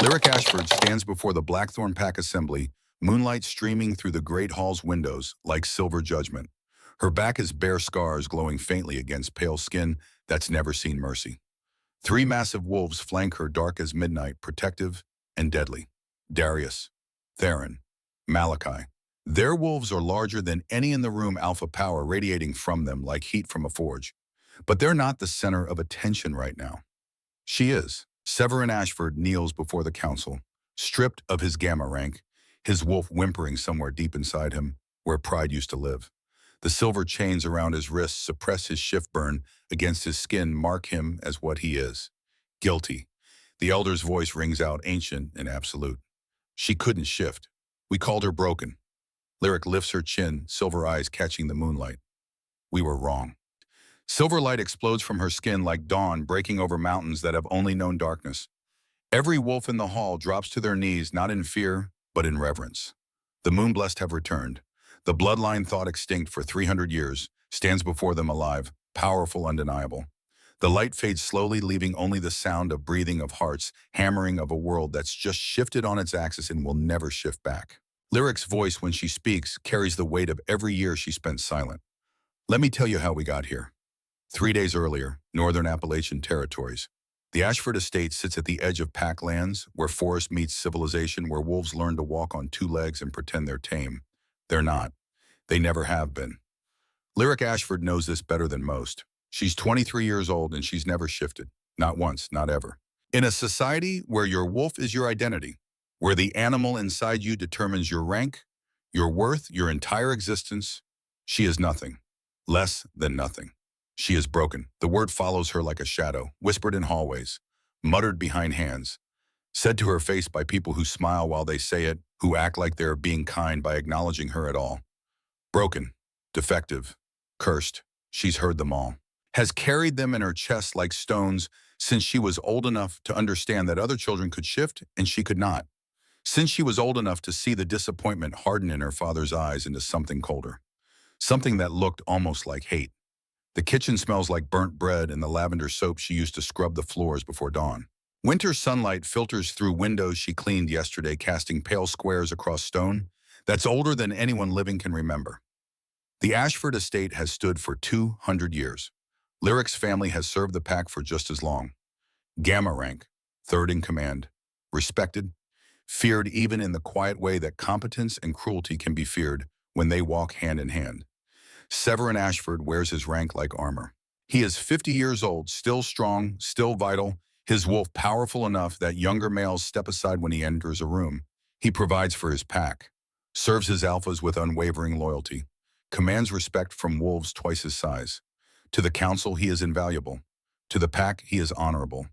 Lyric Ashford stands before the Blackthorn Pack assembly, moonlight streaming through the great hall's windows like silver judgment. Her back is bare scars glowing faintly against pale skin that's never seen mercy. Three massive wolves flank her, dark as midnight, protective and deadly. Darius, Theron, Malachi. Their wolves are larger than any in the room, alpha power radiating from them like heat from a forge. But they're not the center of attention right now. She is. Severin Ashford kneels before the council, stripped of his gamma rank, his wolf whimpering somewhere deep inside him, where pride used to live. The silver chains around his wrists suppress his shift burn against his skin, mark him as what he is. Guilty. The elder's voice rings out, ancient and absolute. She couldn't shift. We called her broken. Lyric lifts her chin, silver eyes catching the moonlight. We were wrong. Silver light explodes from her skin like dawn breaking over mountains that have only known darkness. Every wolf in the hall drops to their knees, not in fear, but in reverence. The moon-blessed have returned. The bloodline thought extinct for 300 years stands before them alive, powerful, undeniable. The light fades slowly, leaving only the sound of breathing of hearts, hammering of a world that's just shifted on its axis and will never shift back. Lyric's voice, when she speaks, carries the weight of every year she spent silent. Let me tell you how we got here. 3 days earlier, northern Appalachian territories. The Ashford estate sits at the edge of pack lands, where forest meets civilization, where wolves learn to walk on two legs and pretend they're tame. They're not. They never have been. Lyric Ashford knows this better than most. She's 23 years old and she's never shifted. Not once, not ever. In a society where your wolf is your identity, where the animal inside you determines your rank, your worth, your entire existence, she is nothing. Less than nothing. She is broken. The word follows her like a shadow, whispered in hallways, muttered behind hands, said to her face by people who smile while they say it, who act like they're being kind by acknowledging her at all. Broken, defective, cursed, she's heard them all. Has carried them in her chest like stones since she was old enough to understand that other children could shift and she could not. Since she was old enough to see the disappointment harden in her father's eyes into something colder. Something that looked almost like hate. The kitchen smells like burnt bread and the lavender soap she used to scrub the floors before dawn. Winter sunlight filters through windows she cleaned yesterday, casting pale squares across stone that's older than anyone living can remember. The Ashford estate has stood for 200 years. Lyric's family has served the pack for just as long. Gamma rank, third in command. Respected, feared even in the quiet way that competence and cruelty can be feared when they walk hand in hand. Severin Ashford wears his rank like armor. He is 50 years old, still strong, still vital, his wolf powerful enough that younger males step aside when he enters a room. He provides for his pack, serves his alphas with unwavering loyalty, commands respect from wolves twice his size. To the council, he is invaluable. To the pack, he is honorable.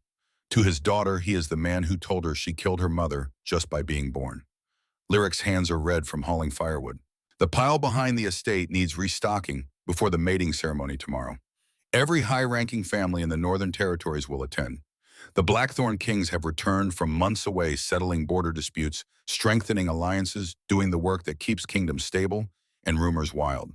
To his daughter, he is the man who told her she killed her mother just by being born. Lyric's hands are red from hauling firewood. The pile behind the estate needs restocking before the mating ceremony tomorrow. Every high-ranking family in the Northern Territories will attend. The Blackthorn Kings have returned from months away, settling border disputes, strengthening alliances, doing the work that keeps kingdoms stable and rumors wild.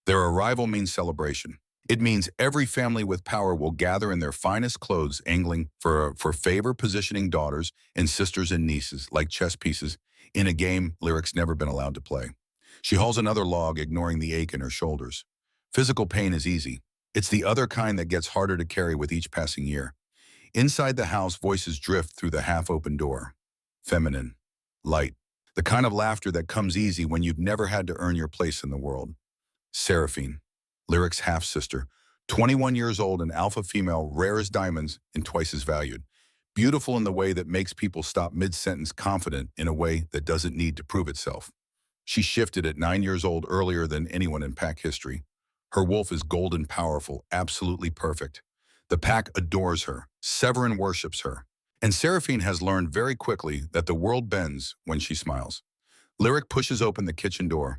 Their arrival means celebration. It means every family with power will gather in their finest clothes, angling for favor, positioning daughters and sisters and nieces like chess pieces in a game Lyric's never been allowed to play. She hauls another log, ignoring the ache in her shoulders. Physical pain is easy. It's the other kind that gets harder to carry with each passing year. Inside the house, voices drift through the half-open door. Feminine. Light. The kind of laughter that comes easy when you've never had to earn your place in the world. Seraphine. Lyric's half-sister. 21 years old, an alpha female, rare as diamonds and twice as valued. Beautiful in the way that makes people stop mid-sentence, confident in a way that doesn't need to prove itself. She shifted at 9 years old, earlier than anyone in pack history. Her wolf is golden powerful, absolutely perfect. The pack adores her. Severin worships her. And Seraphine has learned very quickly that the world bends when she smiles. Lyric pushes open the kitchen door.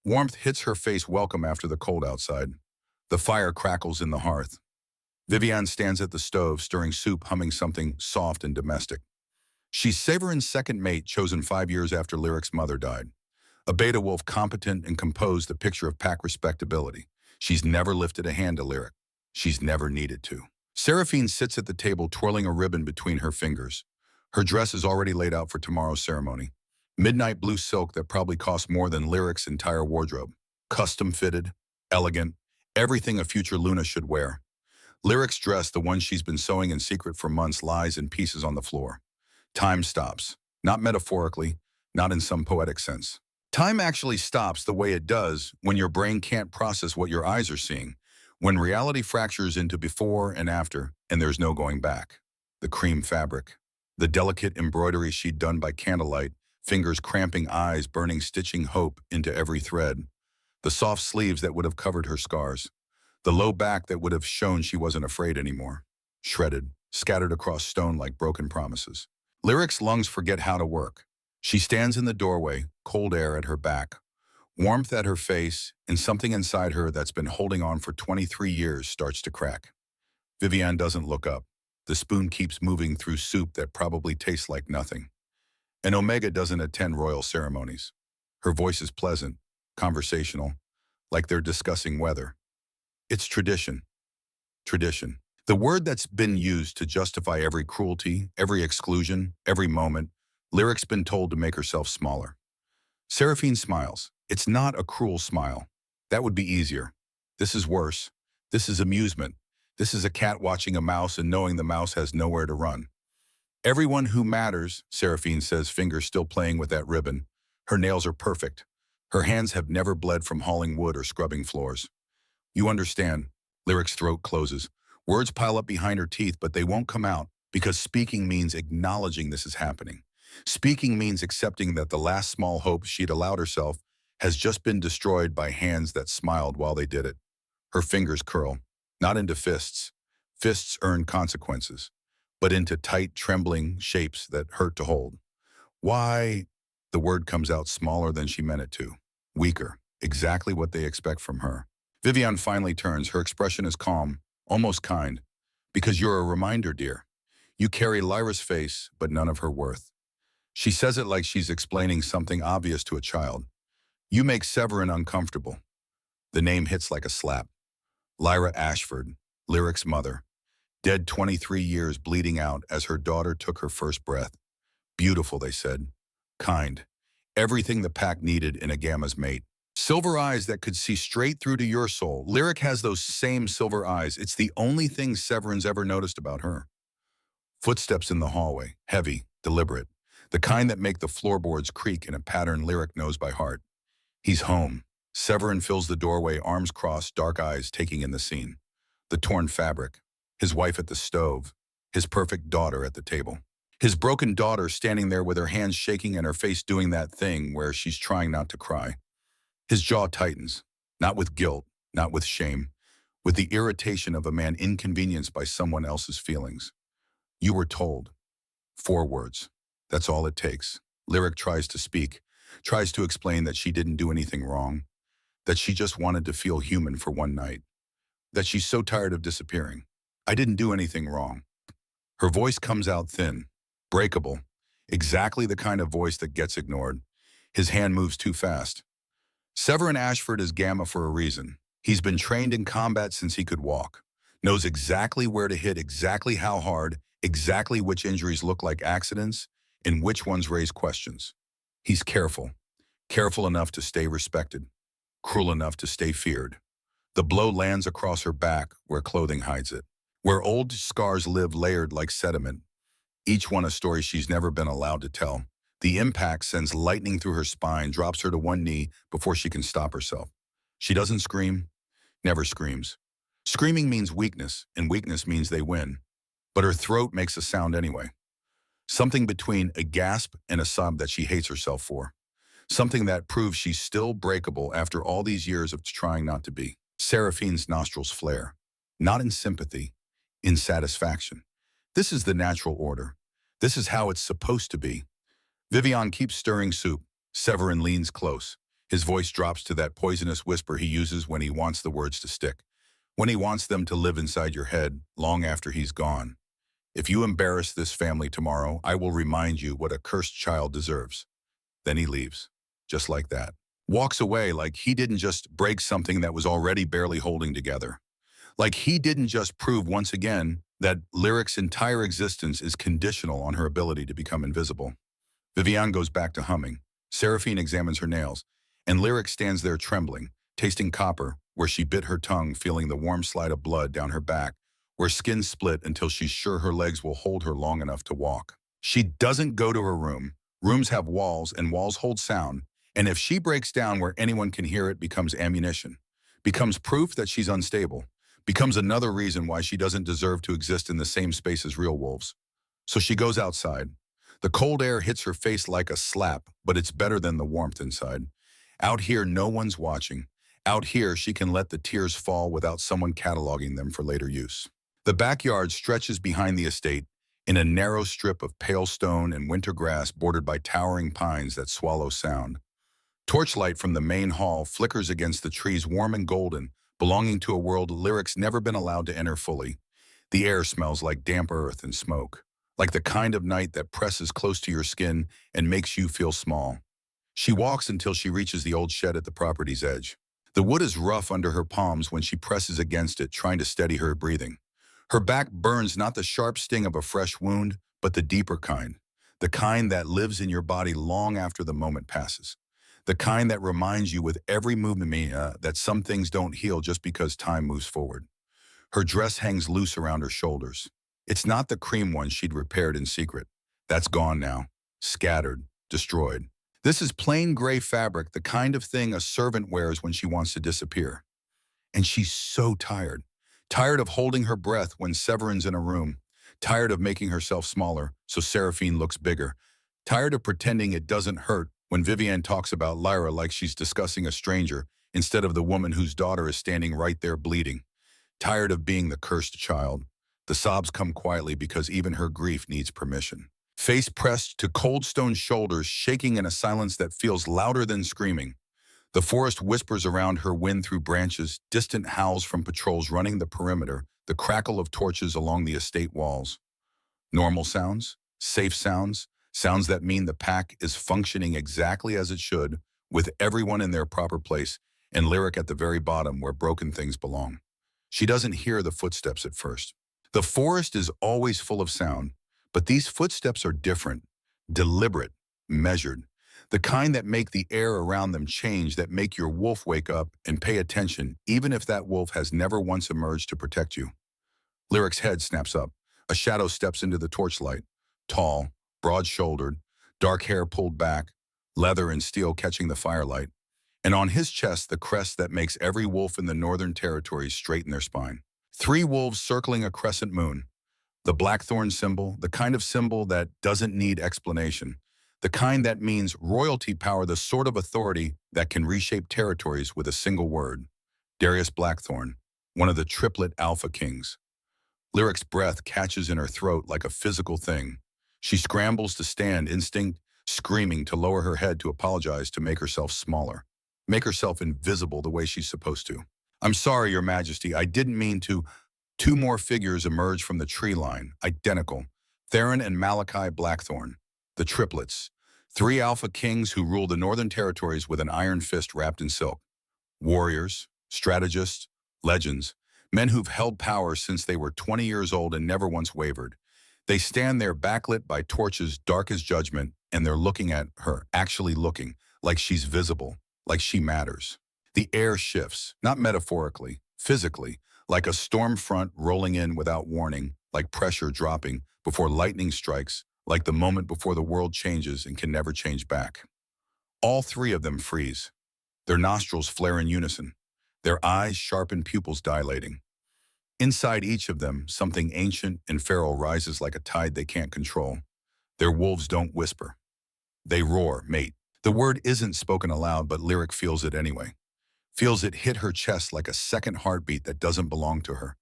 Warmth hits her face, welcome after the cold outside. The fire crackles in the hearth. Viviane stands at the stove, stirring soup, humming something soft and domestic. She's Severin's second mate, chosen 5 years after Lyric's mother died. A beta wolf, competent and composed, a picture of pack respectability. She's never lifted a hand to Lyric. She's never needed to. Seraphine sits at the table, twirling a ribbon between her fingers. Her dress is already laid out for tomorrow's ceremony. Midnight blue silk that probably cost more than Lyric's entire wardrobe. Custom fitted, elegant, everything a future Luna should wear. Lyric's dress, the one she's been sewing in secret for months, lies in pieces on the floor. Time stops. Not metaphorically, not in some poetic sense. Time actually stops the way it does when your brain can't process what your eyes are seeing, when reality fractures into before and after, and there's no going back. The cream fabric, the delicate embroidery she'd done by candlelight, fingers cramping, eyes burning, stitching hope into every thread. The soft sleeves that would have covered her scars. The low back that would have shown she wasn't afraid anymore. Shredded, scattered across stone like broken promises. Lyric's lungs forget how to work. She stands in the doorway, cold air at her back, warmth at her face, and something inside her that's been holding on for 23 years starts to crack. Vivian doesn't look up. The spoon keeps moving through soup that probably tastes like nothing. And Omega doesn't attend royal ceremonies. Her voice is pleasant, conversational, like they're discussing weather. It's tradition. Tradition. The word that's been used to justify every cruelty, every exclusion, every moment. Lyric's been told to make herself smaller. Seraphine smiles. It's not a cruel smile. That would be easier. This is worse. This is amusement. This is a cat watching a mouse and knowing the mouse has nowhere to run. Everyone who matters, Seraphine says, fingers still playing with that ribbon. Her nails are perfect. Her hands have never bled from hauling wood or scrubbing floors. You understand. Lyric's throat closes. Words pile up behind her teeth, but they won't come out because speaking means acknowledging this is happening. Speaking means accepting that the last small hope she'd allowed herself has just been destroyed by hands that smiled while they did it. Her fingers curl, not into fists. Fists earn consequences, but into tight, trembling shapes that hurt to hold. Why? The word comes out smaller than she meant it to. Weaker. Exactly what they expect from her. Vivian finally turns. Her expression is calm, almost kind. Because you're a reminder, dear. You carry Lyra's face, but none of her worth. She says it like she's explaining something obvious to a child. You make Severin uncomfortable. The name hits like a slap. Lyra Ashford, Lyric's mother. Dead 23 years, bleeding out as her daughter took her first breath. Beautiful, they said. Kind. Everything the pack needed in a Gamma's mate. Silver eyes that could see straight through to your soul. Lyric has those same silver eyes. It's the only thing Severin's ever noticed about her. Footsteps in the hallway. Heavy, deliberate. The kind that make the floorboards creak in a pattern Lyric knows by heart. He's home. Severin fills the doorway, arms crossed, dark eyes taking in the scene. The torn fabric. His wife at the stove. His perfect daughter at the table. His broken daughter standing there with her hands shaking and her face doing that thing where she's trying not to cry. His jaw tightens, not with guilt, not with shame, with the irritation of a man inconvenienced by someone else's feelings. You were told. 4 words. That's all it takes. Lyric tries to speak, tries to explain that she didn't do anything wrong, that she just wanted to feel human for one night, that she's so tired of disappearing. I didn't do anything wrong. Her voice comes out thin, breakable, exactly the kind of voice that gets ignored. His hand moves too fast. Severin Ashford is Gamma for a reason. He's been trained in combat since he could walk, knows exactly where to hit, exactly how hard, exactly which injuries look like accidents, and which ones raise questions. He's careful, careful enough to stay respected, cruel enough to stay feared. The blow lands across her back where clothing hides it, where old scars live layered like sediment, each one a story she's never been allowed to tell. The impact sends lightning through her spine, drops her to one knee before she can stop herself. She doesn't scream, never screams. Screaming means weakness, and weakness means they win. But her throat makes a sound anyway. Something between a gasp and a sob that she hates herself for. Something that proves she's still breakable after all these years of trying not to be. Seraphine's nostrils flare. Not in sympathy, in satisfaction. This is the natural order. This is how it's supposed to be. Vivian keeps stirring soup. Severin leans close. His voice drops to that poisonous whisper he uses when he wants the words to stick. When he wants them to live inside your head long after he's gone. If you embarrass this family tomorrow, I will remind you what a cursed child deserves. Then he leaves, just like that. Walks away like he didn't just break something that was already barely holding together. Like he didn't just prove once again that Lyric's entire existence is conditional on her ability to become invisible. Viviane goes back to humming. Seraphine examines her nails, and Lyric stands there trembling, tasting copper, where she bit her tongue, feeling the warm slide of blood down her back, where skin split until she's sure her legs will hold her long enough to walk. She doesn't go to her room. Rooms have walls, and walls hold sound, and if she breaks down where anyone can hear it, becomes ammunition, becomes proof that she's unstable, becomes another reason why she doesn't deserve to exist in the same space as real wolves. So she goes outside. The cold air hits her face like a slap, but it's better than the warmth inside. Out here, no one's watching. Out here, she can let the tears fall without someone cataloging them for later use. The backyard stretches behind the estate in a narrow strip of pale stone and winter grass bordered by towering pines that swallow sound. Torchlight from the main hall flickers against the trees warm and golden, belonging to a world Lyric's never been allowed to enter fully. The air smells like damp earth and smoke, like the kind of night that presses close to your skin and makes you feel small. She walks until she reaches the old shed at the property's edge. The wood is rough under her palms when she presses against it, trying to steady her breathing. Her back burns not the sharp sting of a fresh wound, but the deeper kind, the kind that lives in your body long after the moment passes, the kind that reminds you with every movement that some things don't heal just because time moves forward. Her dress hangs loose around her shoulders. It's not the cream one she'd repaired in secret. That's gone now, scattered, destroyed. This is plain gray fabric, the kind of thing a servant wears when she wants to disappear. And she's so tired. Tired of holding her breath when Severin's in a room. Tired of making herself smaller so Seraphine looks bigger. Tired of pretending it doesn't hurt when Viviane talks about Lyra like she's discussing a stranger instead of the woman whose daughter is standing right there bleeding. Tired of being the cursed child. The sobs come quietly because even her grief needs permission. Face pressed to cold stone shoulders, shaking in a silence that feels louder than screaming. The forest whispers around her, wind through branches, distant howls from patrols running the perimeter, the crackle of torches along the estate walls. Normal sounds, safe sounds, sounds that mean the pack is functioning exactly as it should, with everyone in their proper place, and Lyric at the very bottom where broken things belong. She doesn't hear the footsteps at first. The forest is always full of sound, but these footsteps are different, deliberate, measured. The kind that make the air around them change, that make your wolf wake up and pay attention, even if that wolf has never once emerged to protect you. Lyric's head snaps up. A shadow steps into the torchlight. Tall, broad-shouldered, dark hair pulled back, leather and steel catching the firelight. And on his chest, the crest that makes every wolf in the Northern Territories straighten their spine. 3 wolves circling a crescent moon. The blackthorn symbol, the kind of symbol that doesn't need explanation. The kind that means royalty power, the sort of authority that can reshape territories with a single word. Darius Blackthorn, one of the Triplet Alpha Kings. Lyric's breath catches in her throat like a physical thing. She scrambles to stand, instinct screaming to lower her head, to apologize, to make herself smaller. Make herself invisible the way she's supposed to. "I'm sorry, Your Majesty, I didn't mean to." 2 more figures emerge from the tree line, identical. Theron and Malachi Blackthorn, the triplets. 3 Alpha Kings who rule the Northern Territories with an iron fist wrapped in silk. Warriors, strategists, legends, men who've held power since they were 20 years old and never once wavered. They stand there backlit by torches dark as judgment, and they're looking at her, actually looking, like she's visible, like she matters. The air shifts, not metaphorically, physically, like a storm front rolling in without warning, like pressure dropping before lightning strikes, like the moment before the world changes and can never change back. All 3 of them freeze. Their nostrils flare in unison, their eyes sharpen, pupils dilating. Inside each of them, something ancient and feral rises like a tide they can't control. Their wolves don't whisper. They roar, mate. The word isn't spoken aloud, but Lyric feels it anyway. Feels it hit her chest like a second heartbeat that doesn't belong to her.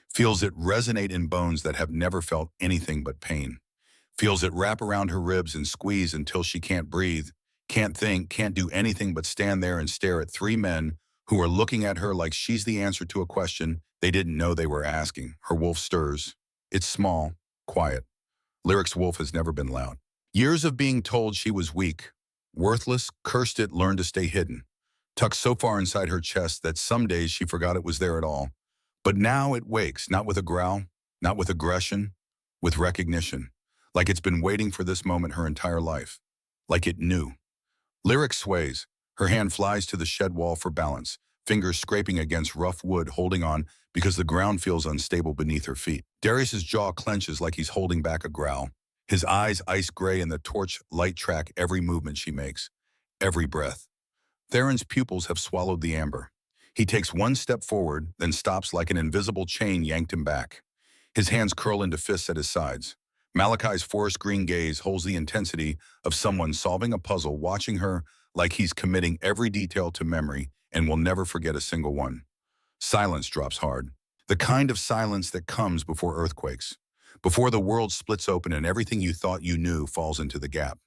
Feels it resonate in bones that have never felt anything but pain. Feels it wrap around her ribs and squeeze until she can't breathe, can't think, can't do anything but stand there and stare at 3 men who are looking at her like she's the answer to a question they didn't know they were asking. Her wolf stirs. It's small, quiet. Lyric's wolf has never been loud. Years of being told she was weak, worthless, cursed it, learned to stay hidden. Tucked so far inside her chest that some days she forgot it was there at all. But now it wakes, not with a growl, Not with aggression, with recognition. Like it's been waiting for this moment her entire life. Like it knew. Lyric sways. Her hand flies to the shed wall for balance, fingers scraping against rough wood, holding on because the ground feels unstable beneath her feet. Darius's jaw clenches like he's holding back a growl. His eyes ice gray and the torch light track every movement she makes, every breath. Theron's pupils have swallowed the amber. He takes one step forward, then stops like an invisible chain yanked him back. His hands curl into fists at his sides. Malachi's forest green gaze holds the intensity of someone solving a puzzle, watching her like he's committing every detail to memory and will never forget a single one. Silence drops hard. The kind of silence that comes before earthquakes, before the world splits open and everything you thought you knew falls into the gap.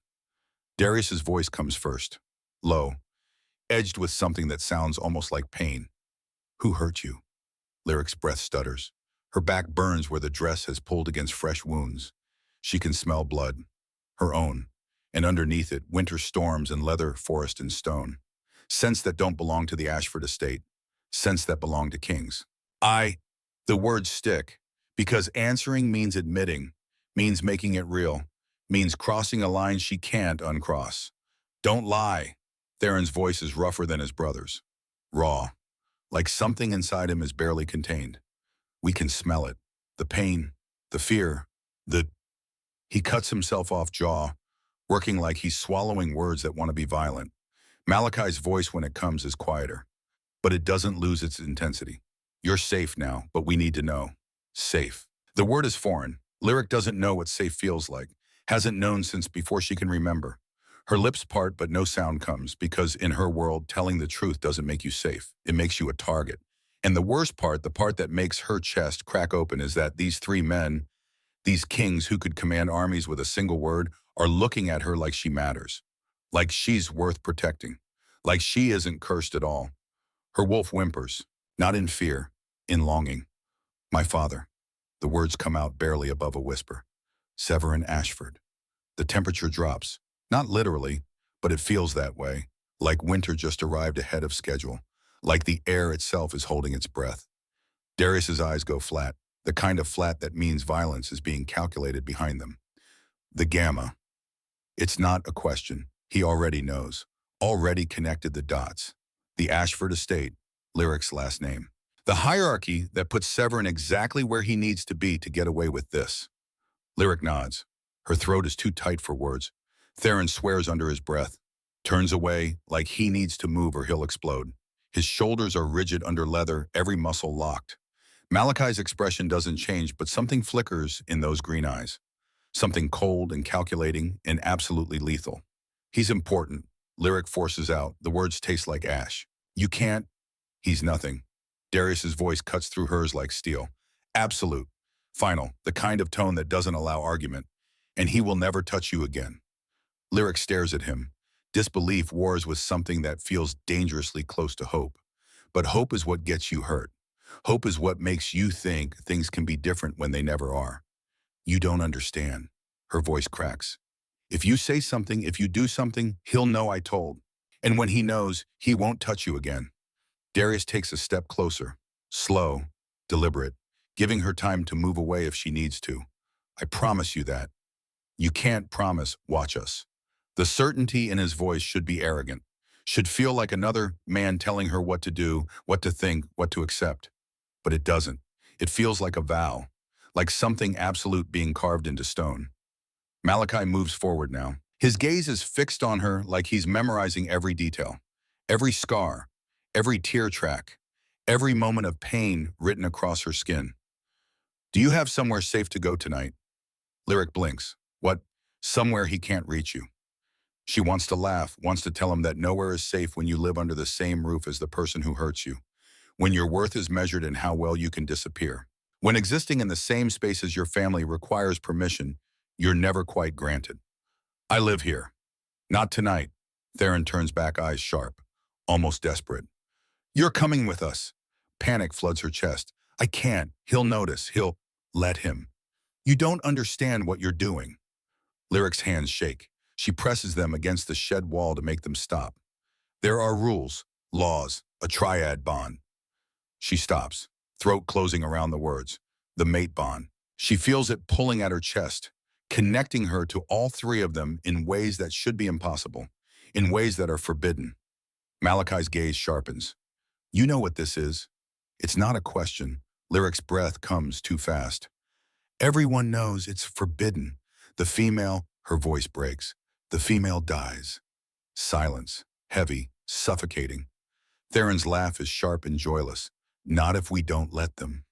Darius's voice comes first, low, edged with something that sounds almost like pain. Who hurt you? Lyric's breath stutters. Her back burns where the dress has pulled against fresh wounds. She can smell blood, her own, and underneath it, winter storms and leather, forest and stone. Scents that don't belong to the Ashford estate, scents that belong to kings. The words stick, because answering means admitting, means making it real, means crossing a line she can't uncross. Don't lie. Theron's voice is rougher than his brother's. Raw, like something inside him is barely contained. We can smell it. The pain, the fear, He cuts himself off jaw, working like he's swallowing words that want to be violent. Malachi's voice when it comes is quieter, but it doesn't lose its intensity. You're safe now, but we need to know. Safe. The word is foreign. Lyric doesn't know what safe feels like, hasn't known since before she can remember. Her lips part, but no sound comes, because in her world, telling the truth doesn't make you safe. It makes you a target. And the worst part, the part that makes her chest crack open, is that these three men, these kings who could command armies with a single word, are looking at her like she matters, like she's worth protecting, like she isn't cursed at all. Her wolf whimpers, not in fear, in longing. My father. The words come out barely above a whisper. Severin Ashford. The temperature drops, not literally, but it feels that way, like winter just arrived ahead of schedule, like the air itself is holding its breath. Darius's eyes go flat, the kind of flat that means violence is being calculated behind them. The gamma. It's not a question. He already knows, already connected the dots. The Ashford estate, Lyric's last name. The hierarchy that puts Severin exactly where he needs to be to get away with this. Lyric nods. Her throat is too tight for words. Theron swears under his breath, turns away like he needs to move or he'll explode. His shoulders are rigid under leather, every muscle locked. Malachi's expression doesn't change, but something flickers in those green eyes. Something cold and calculating and absolutely lethal. He's important. Lyric forces out. The words taste like ash. You can't. He's nothing. Darius's voice cuts through hers like steel. Absolute. Final. The kind of tone that doesn't allow argument. And he will never touch you again. Lyric stares at him. Disbelief wars with something that feels dangerously close to hope. But hope is what gets you hurt. Hope is what makes you think things can be different when they never are. You don't understand. Her voice cracks. If you say something, if you do something, he'll know I told. And when he knows, he won't touch you again. Darius takes a step closer, slow, deliberate, giving her time to move away if she needs to. I promise you that. You can't promise, watch us. The certainty in his voice should be arrogant, should feel like another man telling her what to do, what to think, what to accept. But it doesn't. It feels like a vow, like something absolute being carved into stone. Malachi moves forward now. His gaze is fixed on her like he's memorizing every detail, every scar, every tear track, every moment of pain written across her skin. Do you have somewhere safe to go tonight? Lyric blinks. What? Somewhere he can't reach you. She wants to laugh, wants to tell him that nowhere is safe when you live under the same roof as the person who hurts you, when your worth is measured in how well you can disappear. When existing in the same space as your family requires permission, you're never quite granted. I live here. Not tonight. Theron turns back, eyes sharp, almost desperate. You're coming with us. Panic floods her chest. I can't. He'll notice. He'll let him. You don't understand what you're doing. Lyric's hands shake. She presses them against the shed wall to make them stop. There are rules, laws, a triad bond. She stops, throat closing around the words. The mate bond. She feels it pulling at her chest, connecting her to all three of them in ways that should be impossible, in ways that are forbidden. Malachi's gaze sharpens. You know what this is. It's not a question. Lyric's breath comes too fast. Everyone knows it's forbidden. The female, her voice breaks. The female dies. Silence, heavy, suffocating. Theron's laugh is sharp and joyless. Not if we don't let them.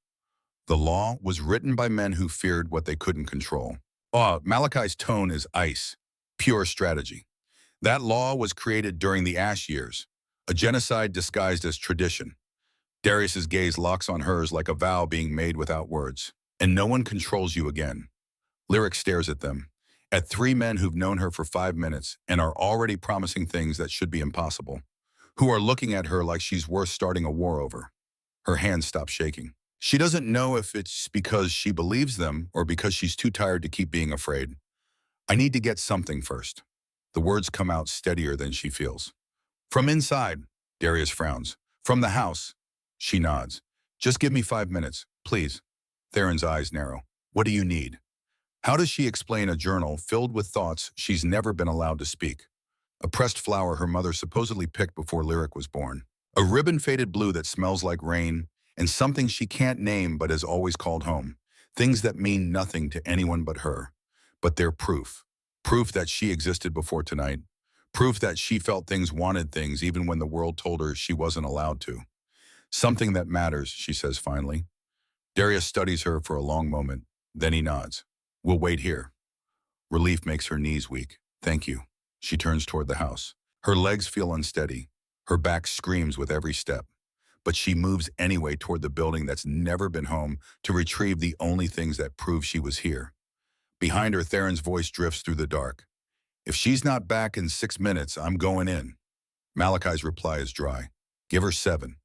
The law was written by men who feared what they couldn't control. Malachi's tone is ice, pure strategy. That law was created during the Ash Years, a genocide disguised as tradition. Darius's gaze locks on hers like a vow being made without words. And no one controls you again. Lyric stares at them, at three men who've known her for 5 minutes and are already promising things that should be impossible, who are looking at her like she's worth starting a war over. Her hands stop shaking. She doesn't know if it's because she believes them or because she's too tired to keep being afraid. I need to get something first. The words come out steadier than she feels. From inside, Darius frowns. From the house, she nods. Just give me 5 minutes, please. Theron's eyes narrow. What do you need? How does she explain a journal filled with thoughts she's never been allowed to speak? A pressed flower her mother supposedly picked before Lyric was born. A ribbon faded blue that smells like rain, and something she can't name but has always called home. Things that mean nothing to anyone but her. But they're proof. Proof that she existed before tonight. Proof that she felt things, wanted things, even when the world told her she wasn't allowed to. Something that matters, she says finally. Darius studies her for a long moment. Then he nods. We'll wait here. Relief makes her knees weak. Thank you. She turns toward the house. Her legs feel unsteady. Her back screams with every step. But she moves anyway toward the building that's never been home to retrieve the only things that prove she was here. Behind her, Theron's voice drifts through the dark. If she's not back in 6 minutes, I'm going in. Malachi's reply is dry. Give her 7.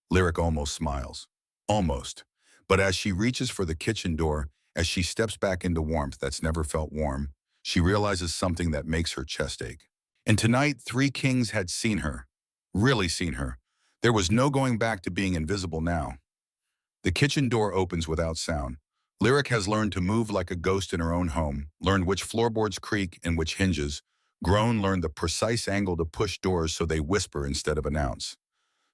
Lyric almost smiles. Almost. But as she reaches for the kitchen door, as she steps back into warmth that's never felt warm, she realizes something that makes her chest ache. And tonight, 3 kings had seen her. Really seen her. There was no going back to being invisible now. The kitchen door opens without sound. Lyric has learned to move like a ghost in her own home, learned which floorboards creak and which hinges. Grown learned the precise angle to push doors so they whisper instead of announce.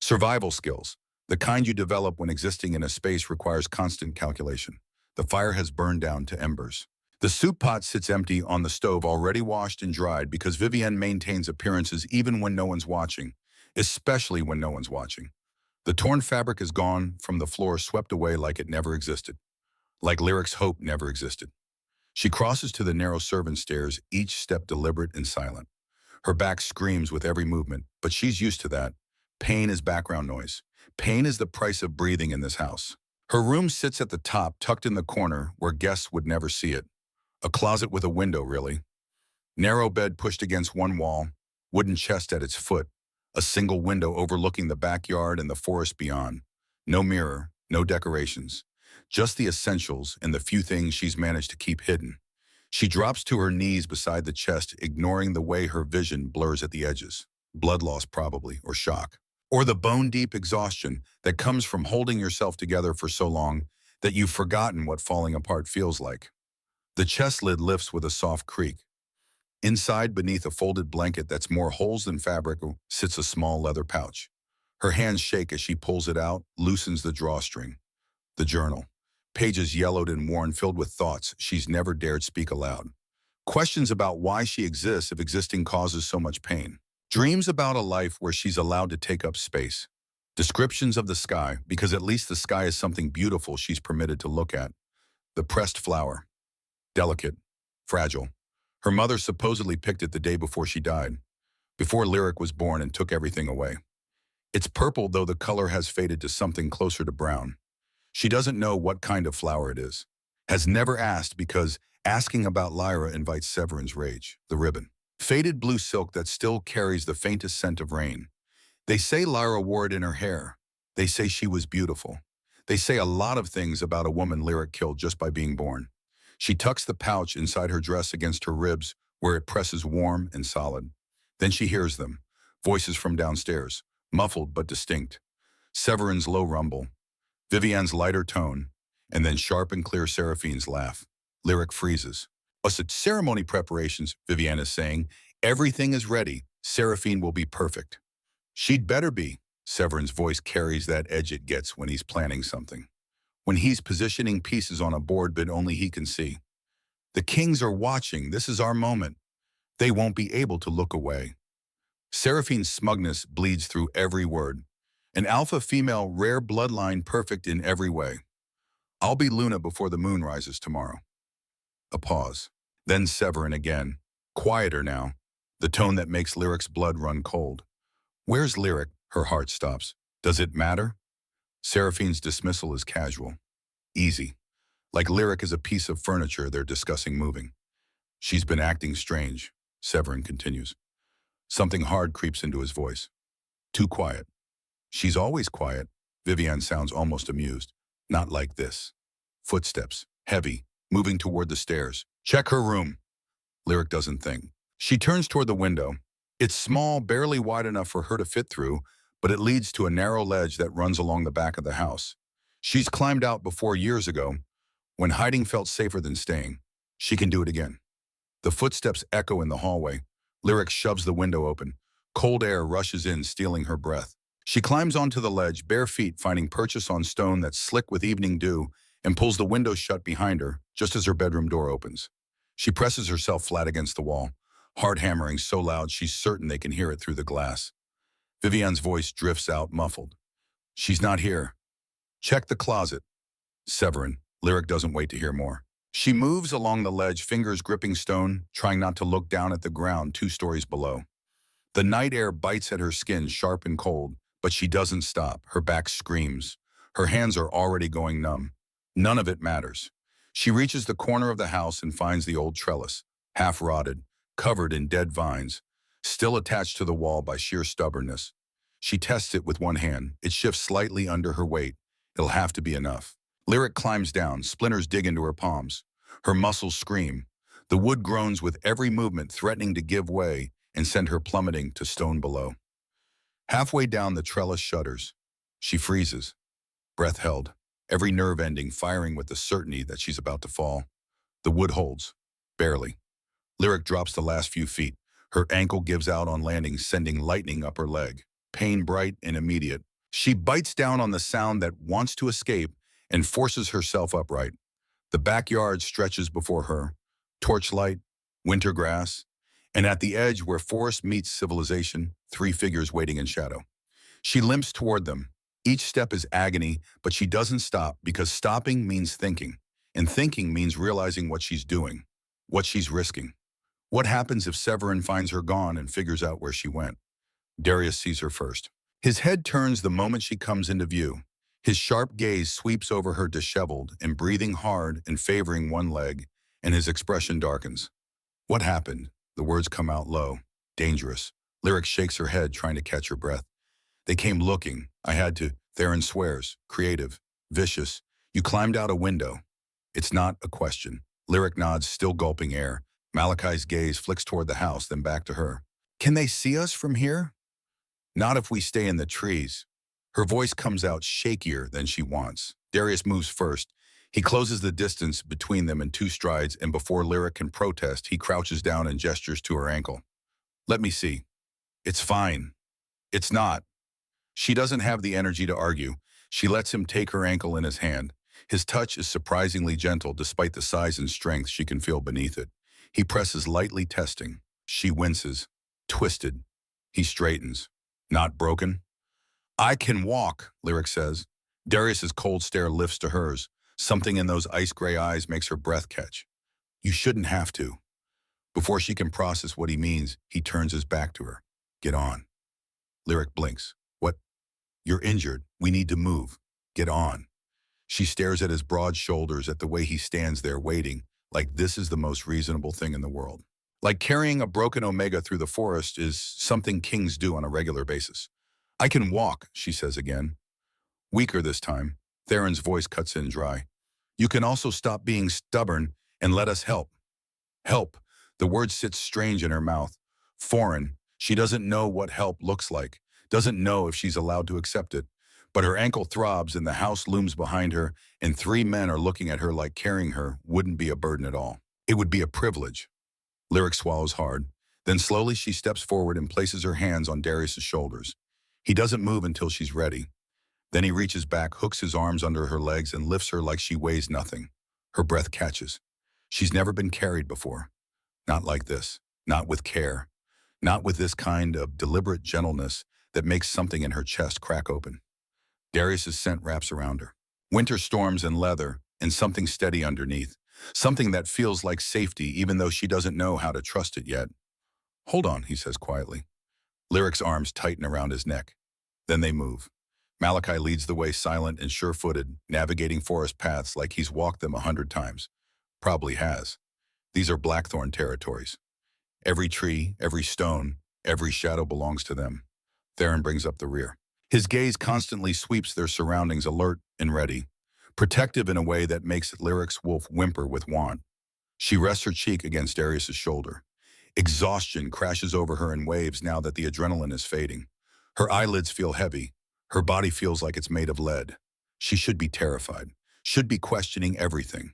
Survival skills. The kind you develop when existing in a space requires constant calculation. The fire has burned down to embers. The soup pot sits empty on the stove, already washed and dried, because Vivienne maintains appearances even when no one's watching, especially when no one's watching. The torn fabric is gone from the floor, swept away like it never existed, like Lyric's hope never existed. She crosses to the narrow servant stairs, each step deliberate and silent. Her back screams with every movement, but she's used to that. Pain is background noise. Pain is the price of breathing in this house. Her room sits at the top, tucked in the corner where guests would never see it. A closet with a window, really. Narrow bed pushed against one wall, wooden chest at its foot, a single window overlooking the backyard and the forest beyond. No mirror, no decorations, just the essentials and the few things she's managed to keep hidden. She drops to her knees beside the chest, ignoring the way her vision blurs at the edges. Blood loss probably, or shock. Or the bone-deep exhaustion that comes from holding yourself together for so long that you've forgotten what falling apart feels like. The chest lid lifts with a soft creak. Inside, beneath a folded blanket that's more holes than fabric, sits a small leather pouch. Her hands shake as she pulls it out, loosens the drawstring. The journal. Pages yellowed and worn, filled with thoughts she's never dared speak aloud. Questions about why she exists if existing causes so much pain. Dreams about a life where she's allowed to take up space. Descriptions of the sky, because at least the sky is something beautiful she's permitted to look at. The pressed flower. Delicate. Fragile. Her mother supposedly picked it the day before she died, before Lyric was born and took everything away. It's purple, though the color has faded to something closer to brown. She doesn't know what kind of flower it is. Has never asked because asking about Lyra invites Severin's rage. The ribbon. Faded blue silk that still carries the faintest scent of rain. They say Lyra wore it in her hair. They say she was beautiful. They say a lot of things about a woman Lyric killed just by being born. She tucks the pouch inside her dress against her ribs, where it presses warm and solid. Then she hears them. Voices from downstairs, muffled but distinct. Severin's low rumble. Vivienne's lighter tone. And then sharp and clear Seraphine's laugh. Lyric freezes. Us at ceremony preparations, Vivian is saying. Everything is ready. Seraphine will be perfect. She'd better be. Severin's voice carries that edge it gets when he's planning something. When he's positioning pieces on a board that only he can see. The kings are watching. This is our moment. They won't be able to look away. Seraphine's smugness bleeds through every word. An alpha female, rare bloodline, perfect in every way. I'll be Luna before the moon rises tomorrow. A pause. Then Severin again. Quieter now. The tone that makes Lyric's blood run cold. Where's Lyric? Her heart stops. Does it matter? Seraphine's dismissal is casual. Easy. Like Lyric is a piece of furniture they're discussing moving. She's been acting strange, Severin continues. Something hard creeps into his voice. Too quiet. She's always quiet. Vivian sounds almost amused. Not like this. Footsteps, heavy, moving toward the stairs. Check her room. Lyric doesn't think. She turns toward the window. It's small, barely wide enough for her to fit through, but it leads to a narrow ledge that runs along the back of the house. She's climbed out before years ago, when hiding felt safer than staying. She can do it again. The footsteps echo in the hallway. Lyric shoves the window open. Cold air rushes in, stealing her breath. She climbs onto the ledge, bare feet finding purchase on stone that's slick with evening dew, and pulls the window shut behind her, just as her bedroom door opens. She presses herself flat against the wall, heart hammering so loud she's certain they can hear it through the glass. Vivian's voice drifts out, muffled. She's not here. Check the closet. Severin. Lyric doesn't wait to hear more. She moves along the ledge, fingers gripping stone, trying not to look down at the ground 2 stories below. The night air bites at her skin, sharp and cold, but she doesn't stop. Her back screams. Her hands are already going numb. None of it matters. She reaches the corner of the house and finds the old trellis, half rotted, covered in dead vines, still attached to the wall by sheer stubbornness. She tests it with one hand. It shifts slightly under her weight. It'll have to be enough. Lyric climbs down. Splinters dig into her palms. Her muscles scream. The wood groans with every movement, threatening to give way and send her plummeting to stone below. Halfway down, the trellis shudders. She freezes, breath held, every nerve ending firing with the certainty that she's about to fall. The wood holds, barely. Lyric drops the last few feet. Her ankle gives out on landing, sending lightning up her leg. Pain bright and immediate. She bites down on the sound that wants to escape and forces herself upright. The backyard stretches before her. Torchlight, winter grass, and at the edge where forest meets civilization, 3 figures waiting in shadow. She limps toward them. Each step is agony, but she doesn't stop because stopping means thinking, and thinking means realizing what she's doing, what she's risking. What happens if Severin finds her gone and figures out where she went? Darius sees her first. His head turns the moment she comes into view. His sharp gaze sweeps over her disheveled and breathing hard and favoring one leg, and his expression darkens. What happened? The words come out low. Dangerous. Lyric shakes her head, trying to catch her breath. They came looking. I had to. Theron swears. Creative. Vicious. You climbed out a window. It's not a question. Lyric nods, still gulping air. Malachi's gaze flicks toward the house, then back to her. Can they see us from here? Not if we stay in the trees. Her voice comes out shakier than she wants. Darius moves first. He closes the distance between them in 2 strides, and before Lyric can protest, he crouches down and gestures to her ankle. Let me see. It's fine. It's not. She doesn't have the energy to argue. She lets him take her ankle in his hand. His touch is surprisingly gentle despite the size and strength she can feel beneath it. He presses lightly, testing. She winces. Twisted. He straightens. Not broken? I can walk, Lyric says. Darius's cold stare lifts to hers. Something in those ice-gray eyes makes her breath catch. You shouldn't have to. Before she can process what he means, he turns his back to her. Get on. Lyric blinks. What? You're injured. We need to move. Get on. She stares at his broad shoulders, at the way he stands there waiting, like this is the most reasonable thing in the world. Like carrying a broken Omega through the forest is something kings do on a regular basis. I can walk, she says again. Weaker this time. Theron's voice cuts in dry. You can also stop being stubborn and let us help. Help. The word sits strange in her mouth. Foreign. She doesn't know what help looks like. Doesn't know if she's allowed to accept it. But her ankle throbs and the house looms behind her, and three men are looking at her like carrying her wouldn't be a burden at all. It would be a privilege. Lyric swallows hard. Then slowly she steps forward and places her hands on Darius's shoulders. He doesn't move until she's ready. Then he reaches back, hooks his arms under her legs, and lifts her like she weighs nothing. Her breath catches. She's never been carried before. Not like this. Not with care. Not with this kind of deliberate gentleness that makes something in her chest crack open. Darius's scent wraps around her. Winter storms and leather, and something steady underneath. Something that feels like safety even though she doesn't know how to trust it yet. "Hold on," he says quietly. Lyric's arms tighten around his neck. Then they move. Malachi leads the way, silent and sure-footed, navigating forest paths like he's walked them 100 times. Probably has. These are blackthorn territories. Every tree, every stone, every shadow belongs to them. Theron brings up the rear. His gaze constantly sweeps their surroundings, alert and ready, protective in a way that makes Lyric's wolf whimper with want. She rests her cheek against Darius's shoulder. Exhaustion crashes over her in waves now that the adrenaline is fading. Her eyelids feel heavy. Her body feels like it's made of lead. She should be terrified, should be questioning everything.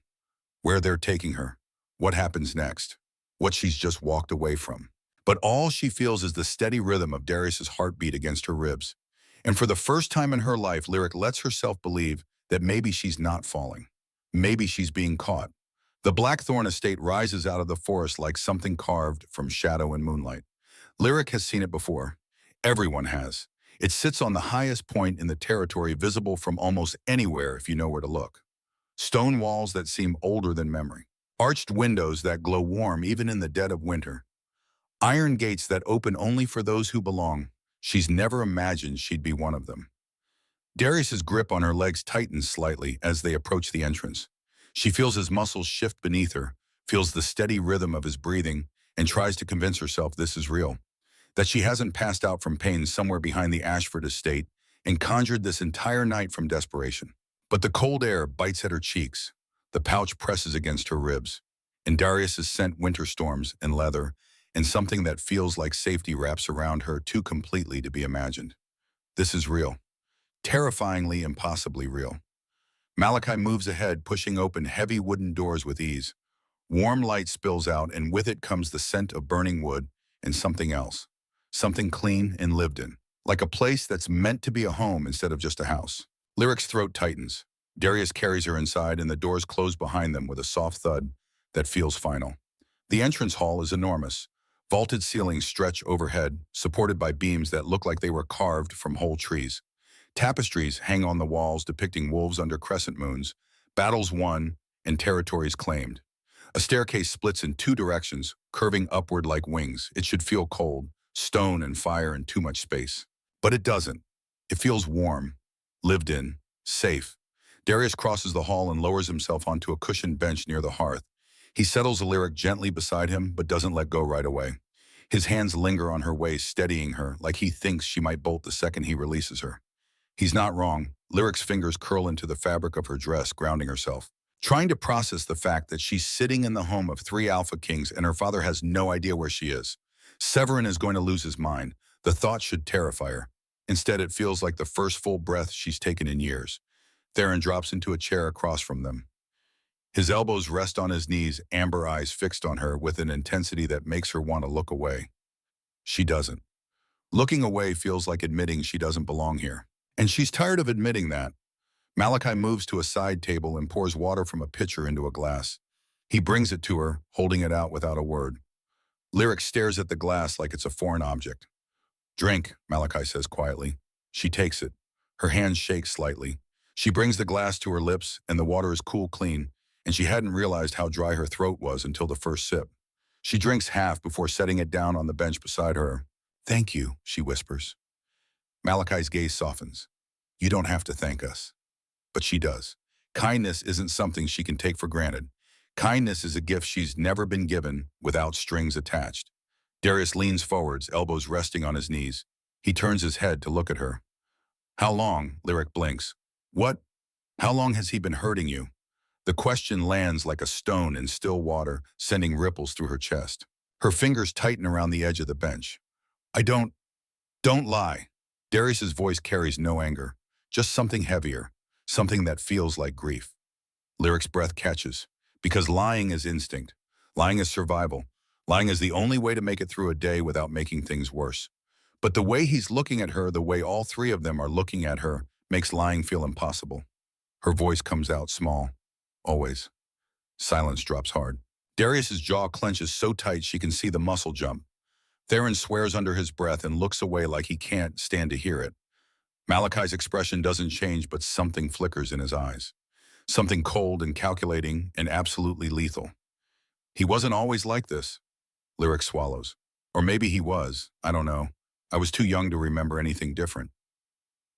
Where they're taking her, what happens next, what she's just walked away from. But all she feels is the steady rhythm of Darius's heartbeat against her ribs. And for the first time in her life, Lyric lets herself believe that maybe she's not falling. Maybe she's being caught. The Blackthorn estate rises out of the forest like something carved from shadow and moonlight. Lyric has seen it before. Everyone has. It sits on the highest point in the territory, visible from almost anywhere if you know where to look. Stone walls that seem older than memory. Arched windows that glow warm even in the dead of winter. Iron gates that open only for those who belong. She's never imagined she'd be one of them. Darius's grip on her legs tightens slightly as they approach the entrance. She feels his muscles shift beneath her, feels the steady rhythm of his breathing, and tries to convince herself this is real. That she hasn't passed out from pain somewhere behind the Ashford estate and conjured this entire night from desperation. But the cold air bites at her cheeks. The pouch presses against her ribs. And Darius has sent winter storms and leather, and something that feels like safety wraps around her too completely to be imagined. This is real. Terrifyingly, impossibly real. Malachi moves ahead, pushing open heavy wooden doors with ease. Warm light spills out, and with it comes the scent of burning wood and something else. Something clean and lived in. Like a place that's meant to be a home instead of just a house. Lyric's throat tightens. Darius carries her inside, and the doors close behind them with a soft thud that feels final. The entrance hall is enormous. Vaulted ceilings stretch overhead, supported by beams that look like they were carved from whole trees. Tapestries hang on the walls depicting wolves under crescent moons, battles won, and territories claimed. A staircase splits in two directions, curving upward like wings. It should feel cold, stone and fire and too much space. But it doesn't. It feels warm, lived in, safe. Darius crosses the hall and lowers himself onto a cushioned bench near the hearth. He settles the Lyric gently beside him, but doesn't let go right away. His hands linger on her waist, steadying her, like he thinks she might bolt the second he releases her. He's not wrong. Lyric's fingers curl into the fabric of her dress, grounding herself. Trying to process the fact that she's sitting in the home of 3 Alpha Kings and her father has no idea where she is. Severin is going to lose his mind. The thought should terrify her. Instead, it feels like the first full breath she's taken in years. Theron drops into a chair across from them. His elbows rest on his knees, amber eyes fixed on her with an intensity that makes her want to look away. She doesn't. Looking away feels like admitting she doesn't belong here. And she's tired of admitting that. Malachi moves to a side table and pours water from a pitcher into a glass. He brings it to her, holding it out without a word. Lyric stares at the glass like it's a foreign object. "Drink," Malachi says quietly. She takes it. Her hands shake slightly. She brings the glass to her lips, and the water is cool clean, and she hadn't realized how dry her throat was until the first sip. She drinks half before setting it down on the bench beside her. "Thank you," she whispers. Malachi's gaze softens. "You don't have to thank us." But she does. Kindness isn't something she can take for granted. Kindness is a gift she's never been given without strings attached. Darius leans forwards, elbows resting on his knees. He turns his head to look at her. "How long?" Lyric blinks. "What? How long has he been hurting you?" The question lands like a stone in still water, sending ripples through her chest. Her fingers tighten around the edge of the bench. "I don't lie." Darius's voice carries no anger, just something heavier, something that feels like grief. Lyric's breath catches, because lying is instinct. Lying is survival. Lying is the only way to make it through a day without making things worse. But the way he's looking at her, the way all three of them are looking at her, makes lying feel impossible. Her voice comes out small. Always. Silence drops hard. Darius's jaw clenches so tight she can see the muscle jump. Theron swears under his breath and looks away like he can't stand to hear it. Malachi's expression doesn't change, but something flickers in his eyes. Something cold and calculating and absolutely lethal. He wasn't always like this. Lyric swallows. Or maybe he was. I don't know. I was too young to remember anything different.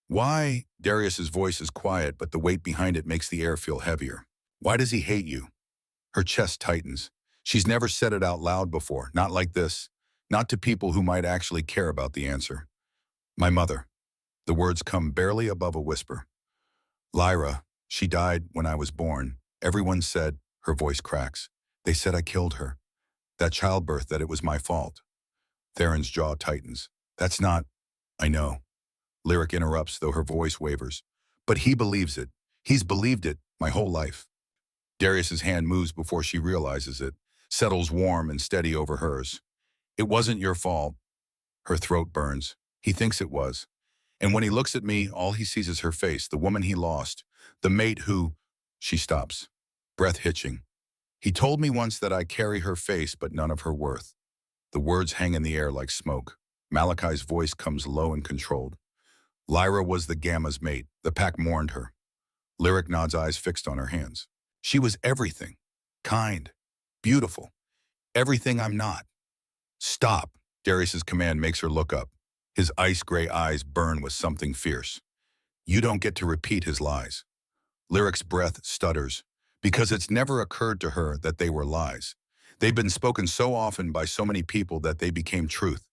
Why? Darius's voice is quiet, but the weight behind it makes the air feel heavier. Why does he hate you? Her chest tightens. She's never said it out loud before, not like this. Not to people who might actually care about the answer. My mother. The words come barely above a whisper. Lyra, she died when I was born. Everyone said, her voice cracks. They said I killed her. That childbirth, that it was my fault. Theron's jaw tightens. That's not... I know. Lyric interrupts, though her voice wavers. But he believes it. He's believed it my whole life. Darius's hand moves before she realizes it, settles warm and steady over hers. It wasn't your fault. Her throat burns. He thinks it was. And when he looks at me, all he sees is her face, the woman he lost, the mate who... She stops, breath hitching. He told me once that I carry her face, but none of her worth. The words hang in the air like smoke. Malachi's voice comes low and controlled. Lyra was the Gamma's mate. The pack mourned her. Lyric nods, eyes fixed on her hands. She was everything. Kind. Beautiful. Everything I'm not. Stop. Darius's command makes her look up. His ice-gray eyes burn with something fierce. You don't get to repeat his lies. Lyric's breath stutters, because it's never occurred to her that they were lies. They've been spoken so often by so many people that they became truth.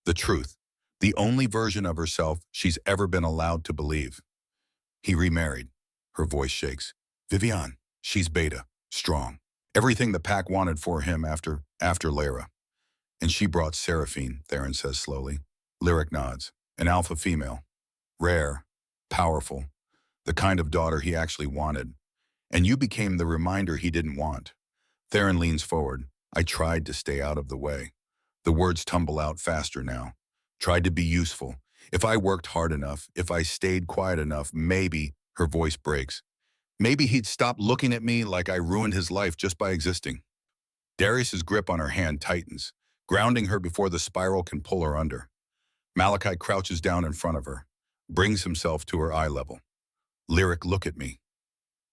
The truth. The only version of herself she's ever been allowed to believe. He remarried. Her voice shakes. Vivian, she's beta, strong. Everything the pack wanted for him after Lyra. And she brought Seraphine, Theron says slowly. Lyric nods. An alpha female. Rare. Powerful. The kind of daughter he actually wanted. And you became the reminder he didn't want. Theron leans forward. I tried to stay out of the way. The words tumble out faster now. Tried to be useful. If I worked hard enough, if I stayed quiet enough, maybe, her voice breaks. Maybe he'd stop looking at me like I ruined his life just by existing. Darius's grip on her hand tightens, grounding her before the spiral can pull her under. Malachi crouches down in front of her, brings himself to her eye level. Lyric, look at me.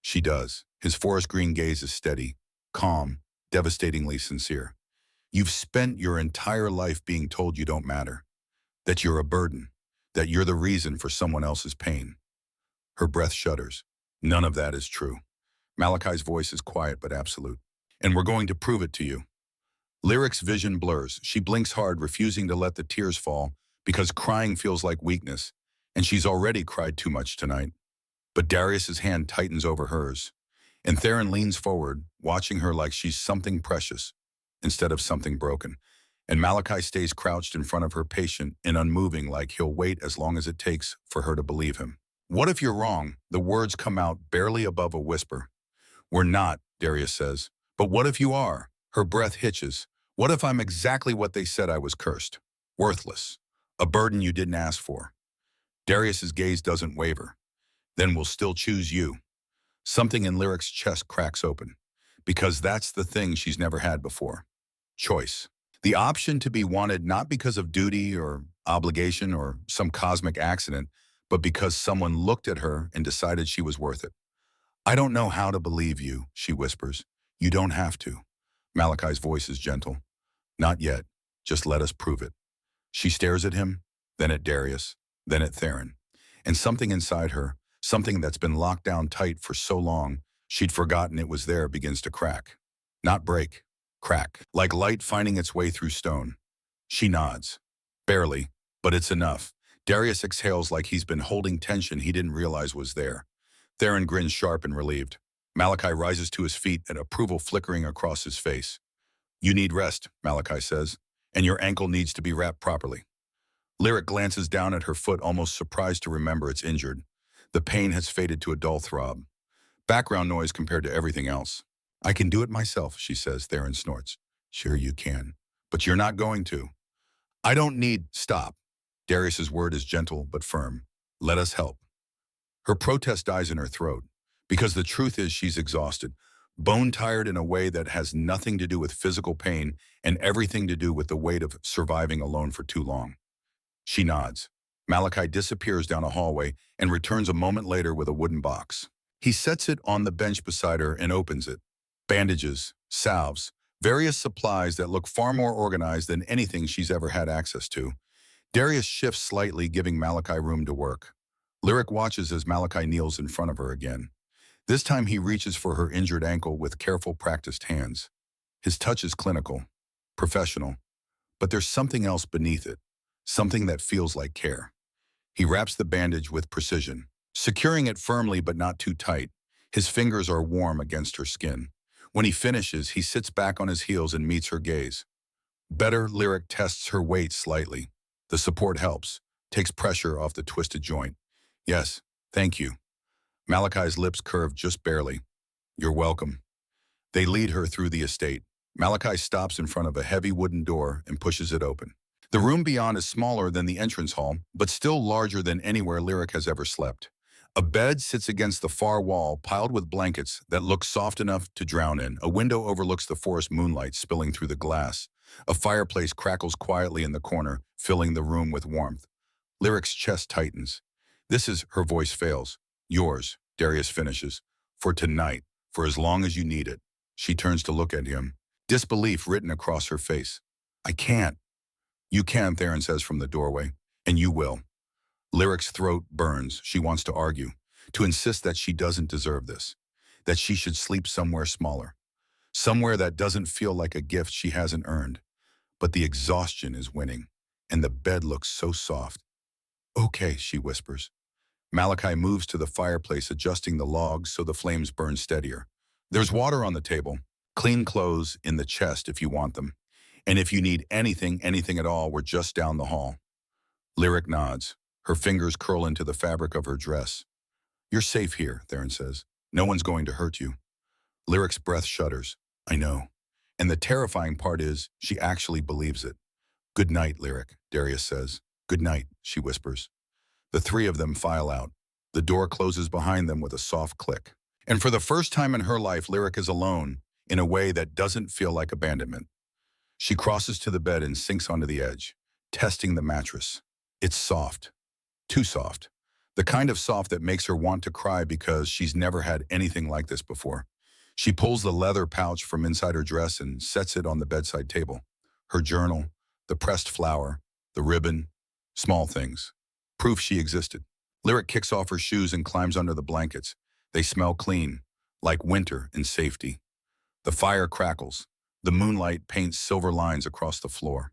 She does. His forest green gaze is steady, calm, devastatingly sincere. You've spent your entire life being told you don't matter, that you're a burden, that you're the reason for someone else's pain. Her breath shudders. None of that is true. Malachi's voice is quiet but absolute. And we're going to prove it to you. Lyric's vision blurs. She blinks hard, refusing to let the tears fall, because crying feels like weakness, and she's already cried too much tonight. But Darius's hand tightens over hers, and Theron leans forward, watching her like she's something precious, instead of something broken. And Malachi stays crouched in front of her, patient and unmoving, like he'll wait as long as it takes for her to believe him. What if you're wrong? The words come out barely above a whisper. We're not, Darius says. But what if you are? Her breath hitches. What if I'm exactly what they said I was? Cursed, worthless, a burden you didn't ask for? Darius's gaze doesn't waver. Then we'll still choose you. Something in Lyric's chest cracks open, because that's the thing she's never had before. Choice. The option to be wanted not because of duty or obligation or some cosmic accident, but because someone looked at her and decided she was worth it. I don't know how to believe you, she whispers. You don't have to. Malachi's voice is gentle. Not yet. Just let us prove it. She stares at him, then at Darius, then at Theron. And something inside her, something that's been locked down tight for so long, she'd forgotten it was there, begins to crack. Not break. Crack. Like light finding its way through stone. She nods. Barely, but it's enough. Darius exhales like he's been holding tension he didn't realize was there. Theron grins sharp and relieved. Malachi rises to his feet, and approval flickering across his face. You need rest, Malachi says, and your ankle needs to be wrapped properly. Lyric glances down at her foot, almost surprised to remember it's injured. The pain has faded to a dull throb. Background noise compared to everything else. I can do it myself, she says. Theron snorts. Sure you can. But you're not going to. I don't need. Stop. Darius's word is gentle but firm. Let us help. Her protest dies in her throat. Because the truth is she's exhausted. Bone-tired in a way that has nothing to do with physical pain and everything to do with the weight of surviving alone for too long. She nods. Malachi disappears down a hallway and returns a moment later with a wooden box. He sets it on the bench beside her and opens it. Bandages, salves, various supplies that look far more organized than anything she's ever had access to. Darius shifts slightly, giving Malachi room to work. Lyric watches as Malachi kneels in front of her again. This time he reaches for her injured ankle with careful, practiced hands. His touch is clinical, professional, but there's something else beneath it, something that feels like care. He wraps the bandage with precision, securing it firmly but not too tight. His fingers are warm against her skin. When he finishes, he sits back on his heels and meets her gaze. Better. Lyric tests her weight slightly. The support helps, takes pressure off the twisted joint. Yes, thank you. Malachi's lips curve just barely. You're welcome. They lead her through the estate. Malachi stops in front of a heavy wooden door and pushes it open. The room beyond is smaller than the entrance hall, but still larger than anywhere Lyric has ever slept. A bed sits against the far wall, piled with blankets that look soft enough to drown in. A window overlooks the forest moonlight spilling through the glass. A fireplace crackles quietly in the corner, filling the room with warmth. Lyric's chest tightens. This is, her voice fails. Yours, Darius finishes. For tonight, for as long as you need it. She turns to look at him. Disbelief written across her face. I can't. You can, Theron says from the doorway. And you will. Lyric's throat burns. She wants to argue, to insist that she doesn't deserve this, that she should sleep somewhere smaller, somewhere that doesn't feel like a gift she hasn't earned. But the exhaustion is winning, and the bed looks so soft. Okay, she whispers. Malachi moves to the fireplace, adjusting the logs so the flames burn steadier. There's water on the table, clean clothes in the chest if you want them. And if you need anything at all, we're just down the hall. Lyric nods. Her fingers curl into the fabric of her dress. You're safe here, Theron says. No one's going to hurt you. Lyric's breath shudders. I know. And the terrifying part is, she actually believes it. Good night, Lyric, Darius says. Good night, she whispers. The three of them file out. The door closes behind them with a soft click. And for the first time in her life, Lyric is alone, in a way that doesn't feel like abandonment. She crosses to the bed and sinks onto the edge, testing the mattress. It's soft. Too soft. The kind of soft that makes her want to cry because she's never had anything like this before. She pulls the leather pouch from inside her dress and sets it on the bedside table. Her journal, the pressed flower, the ribbon, small things. Proof she existed. Lyric kicks off her shoes and climbs under the blankets. They smell clean, like winter and safety. The fire crackles. The moonlight paints silver lines across the floor.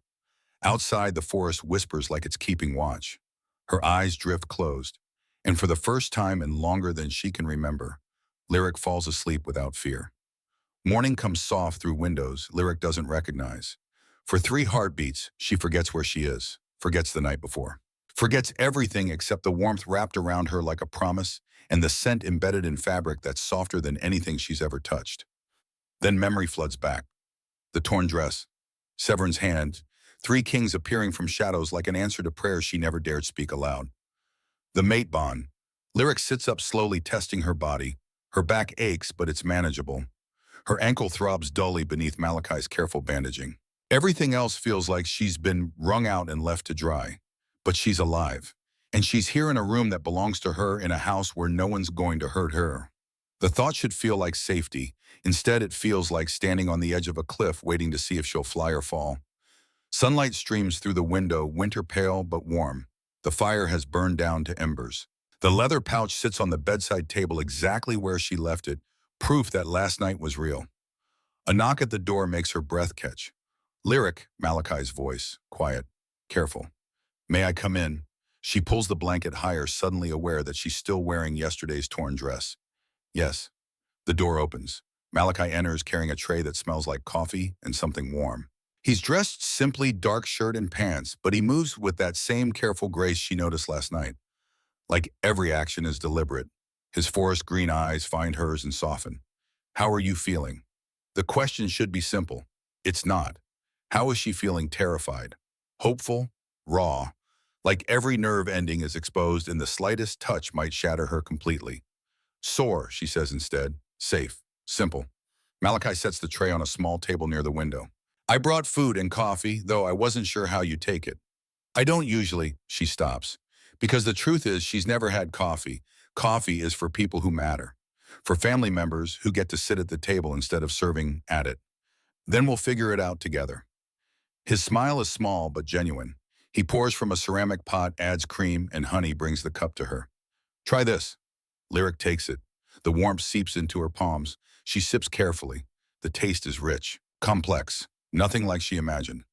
Outside, the forest whispers like it's keeping watch. Her eyes drift closed, and for the first time in longer than she can remember, Lyric falls asleep without fear. Morning comes soft through windows Lyric doesn't recognize. For 3 heartbeats, she forgets where she is, forgets the night before. Forgets everything except the warmth wrapped around her like a promise and the scent embedded in fabric that's softer than anything she's ever touched. Then memory floods back. The torn dress, Severn's hand, 3 kings appearing from shadows like an answer to prayers she never dared speak aloud. The mate bond. Lyric sits up slowly, testing her body. Her back aches, but it's manageable. Her ankle throbs dully beneath Malachi's careful bandaging. Everything else feels like she's been wrung out and left to dry. But she's alive. And she's here in a room that belongs to her, in a house where no one's going to hurt her. The thought should feel like safety. Instead, it feels like standing on the edge of a cliff waiting to see if she'll fly or fall. Sunlight streams through the window, winter pale but warm. The fire has burned down to embers. The leather pouch sits on the bedside table exactly where she left it, proof that last night was real. A knock at the door makes her breath catch. Lyric, Malachi's voice, quiet, careful. May I come in? She pulls the blanket higher, suddenly aware that she's still wearing yesterday's torn dress. Yes. The door opens. Malachi enters carrying a tray that smells like coffee and something warm. He's dressed simply, dark shirt and pants, but he moves with that same careful grace she noticed last night. like every action is deliberate. His forest green eyes find hers and soften. How are you feeling? The question should be simple. It's not. How is she feeling? Terrified, hopeful, raw, like every nerve ending is exposed and the slightest touch might shatter her completely. Sore, she says instead. Safe. Simple. Malachi sets the tray on a small table near the window. I brought food and coffee, though I wasn't sure how you take it. I don't usually, she stops. Because the truth is she's never had coffee. Coffee is for people who matter. For family members who get to sit at the table instead of serving at it. Then we'll figure it out together. His smile is small but genuine. He pours from a ceramic pot, adds cream, and honey, brings the cup to her. Try this. Lyric takes it. The warmth seeps into her palms. She sips carefully. The taste is rich, complex, nothing like she imagined.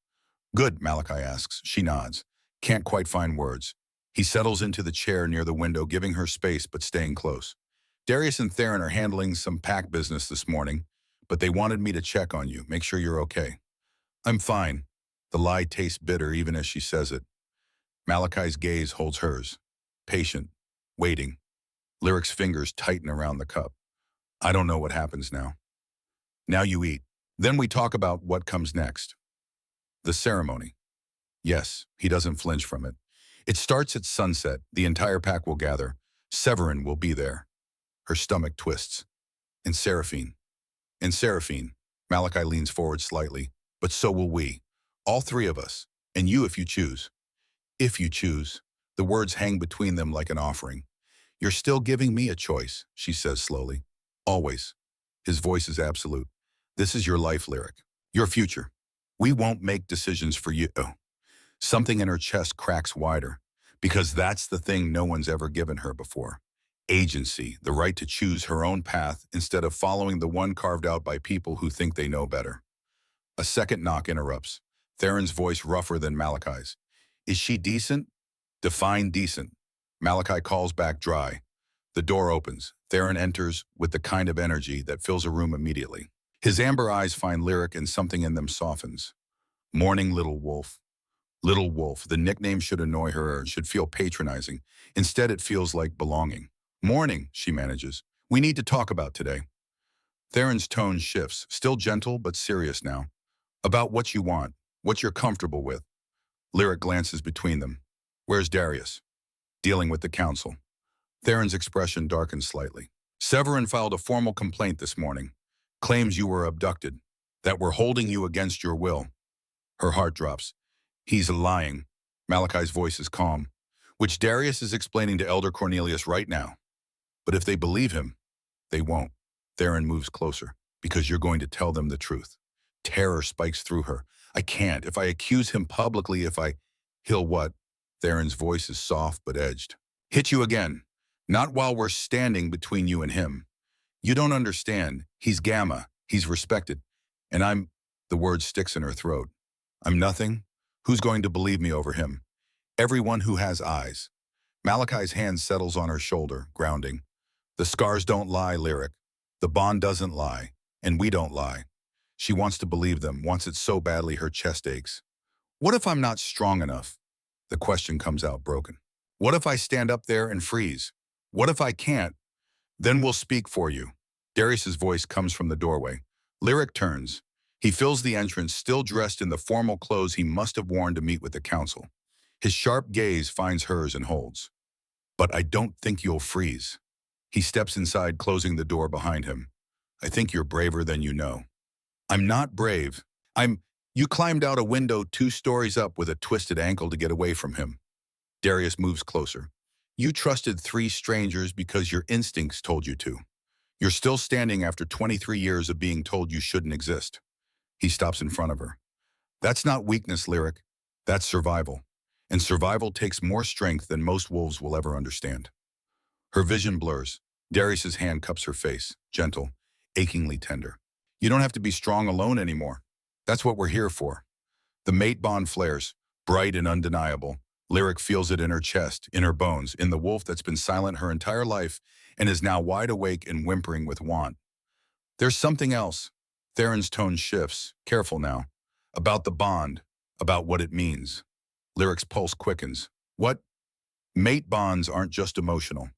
Good, Malachi asks. She nods. Can't quite find words. He settles into the chair near the window, giving her space but staying close. Darius and Theron are handling some pack business this morning, but they wanted me to check on you, make sure you're okay. I'm fine. The lie tastes bitter even as she says it. Malachi's gaze holds hers. Patient. Waiting. Lyric's fingers tighten around the cup. I don't know what happens now. Now you eat. Then we talk about what comes next. The ceremony. Yes, he doesn't flinch from it. It starts at sunset. The entire pack will gather. Severin will be there. Her stomach twists. And Seraphine. And Seraphine. Malachi leans forward slightly. But so will we. All three of us. And you if you choose. If you choose. The words hang between them like an offering. You're still giving me a choice, she says slowly. Always. His voice is absolute. This is your life, Lyric. Your future. We won't make decisions for you. Something in her chest cracks wider. Because that's the thing no one's ever given her before. Agency, the right to choose her own path instead of following the one carved out by people who think they know better. A second knock interrupts. Theron's voice rougher than Malachi's. Is she decent? Define decent. Malachi calls back dry. The door opens. Theron enters with the kind of energy that fills a room immediately. His amber eyes find Lyric and something in them softens. Morning, little wolf. Little wolf, the nickname should annoy her or should feel patronizing. Instead, it feels like belonging. Morning, she manages. We need to talk about today. Theron's tone shifts, still gentle but serious now. About what you want, what you're comfortable with. Lyric glances between them. Where's Darius? Dealing with the council. Theron's expression darkens slightly. Severin filed a formal complaint this morning. Claims you were abducted. That we're holding you against your will. Her heart drops. He's lying. Malachi's voice is calm. Which Darius is explaining to Elder Cornelius right now. But if they believe him, they won't. Theron moves closer. Because you're going to tell them the truth. Terror spikes through her. I can't. If I accuse him publicly, He'll what? Theron's voice is soft but edged. Hit you again. Not while we're standing between you and him. You don't understand. He's Gamma. He's respected. And the word sticks in her throat. I'm nothing. Who's going to believe me over him? Everyone who has eyes. Malachi's hand settles on her shoulder, grounding. The scars don't lie, Lyric. The bond doesn't lie. And we don't lie. She wants to believe them, wants it so badly her chest aches. What if I'm not strong enough? The question comes out broken. What if I stand up there and freeze? What if I can't? Then we'll speak for you. Darius's voice comes from the doorway. Lyric turns. He fills the entrance, still dressed in the formal clothes he must have worn to meet with the council. His sharp gaze finds hers and holds. But I don't think you'll freeze. He steps inside, closing the door behind him. I think you're braver than you know. I'm not brave. You climbed out a window 2 stories up with a twisted ankle to get away from him. Darius moves closer. You trusted 3 strangers because your instincts told you to. You're still standing after 23 years of being told you shouldn't exist. He stops in front of her. That's not weakness, Lyric. That's survival. And survival takes more strength than most wolves will ever understand. Her vision blurs. Darius's hand cups her face, gentle, achingly tender. You don't have to be strong alone anymore. That's what we're here for. The mate bond flares, bright and undeniable. Lyric feels it in her chest, in her bones, in the wolf that's been silent her entire life and is now wide awake and whimpering with want. There's something else. Theron's tone shifts, careful now. About the bond, about what it means. Lyric's pulse quickens. What? Mate bonds aren't just emotional.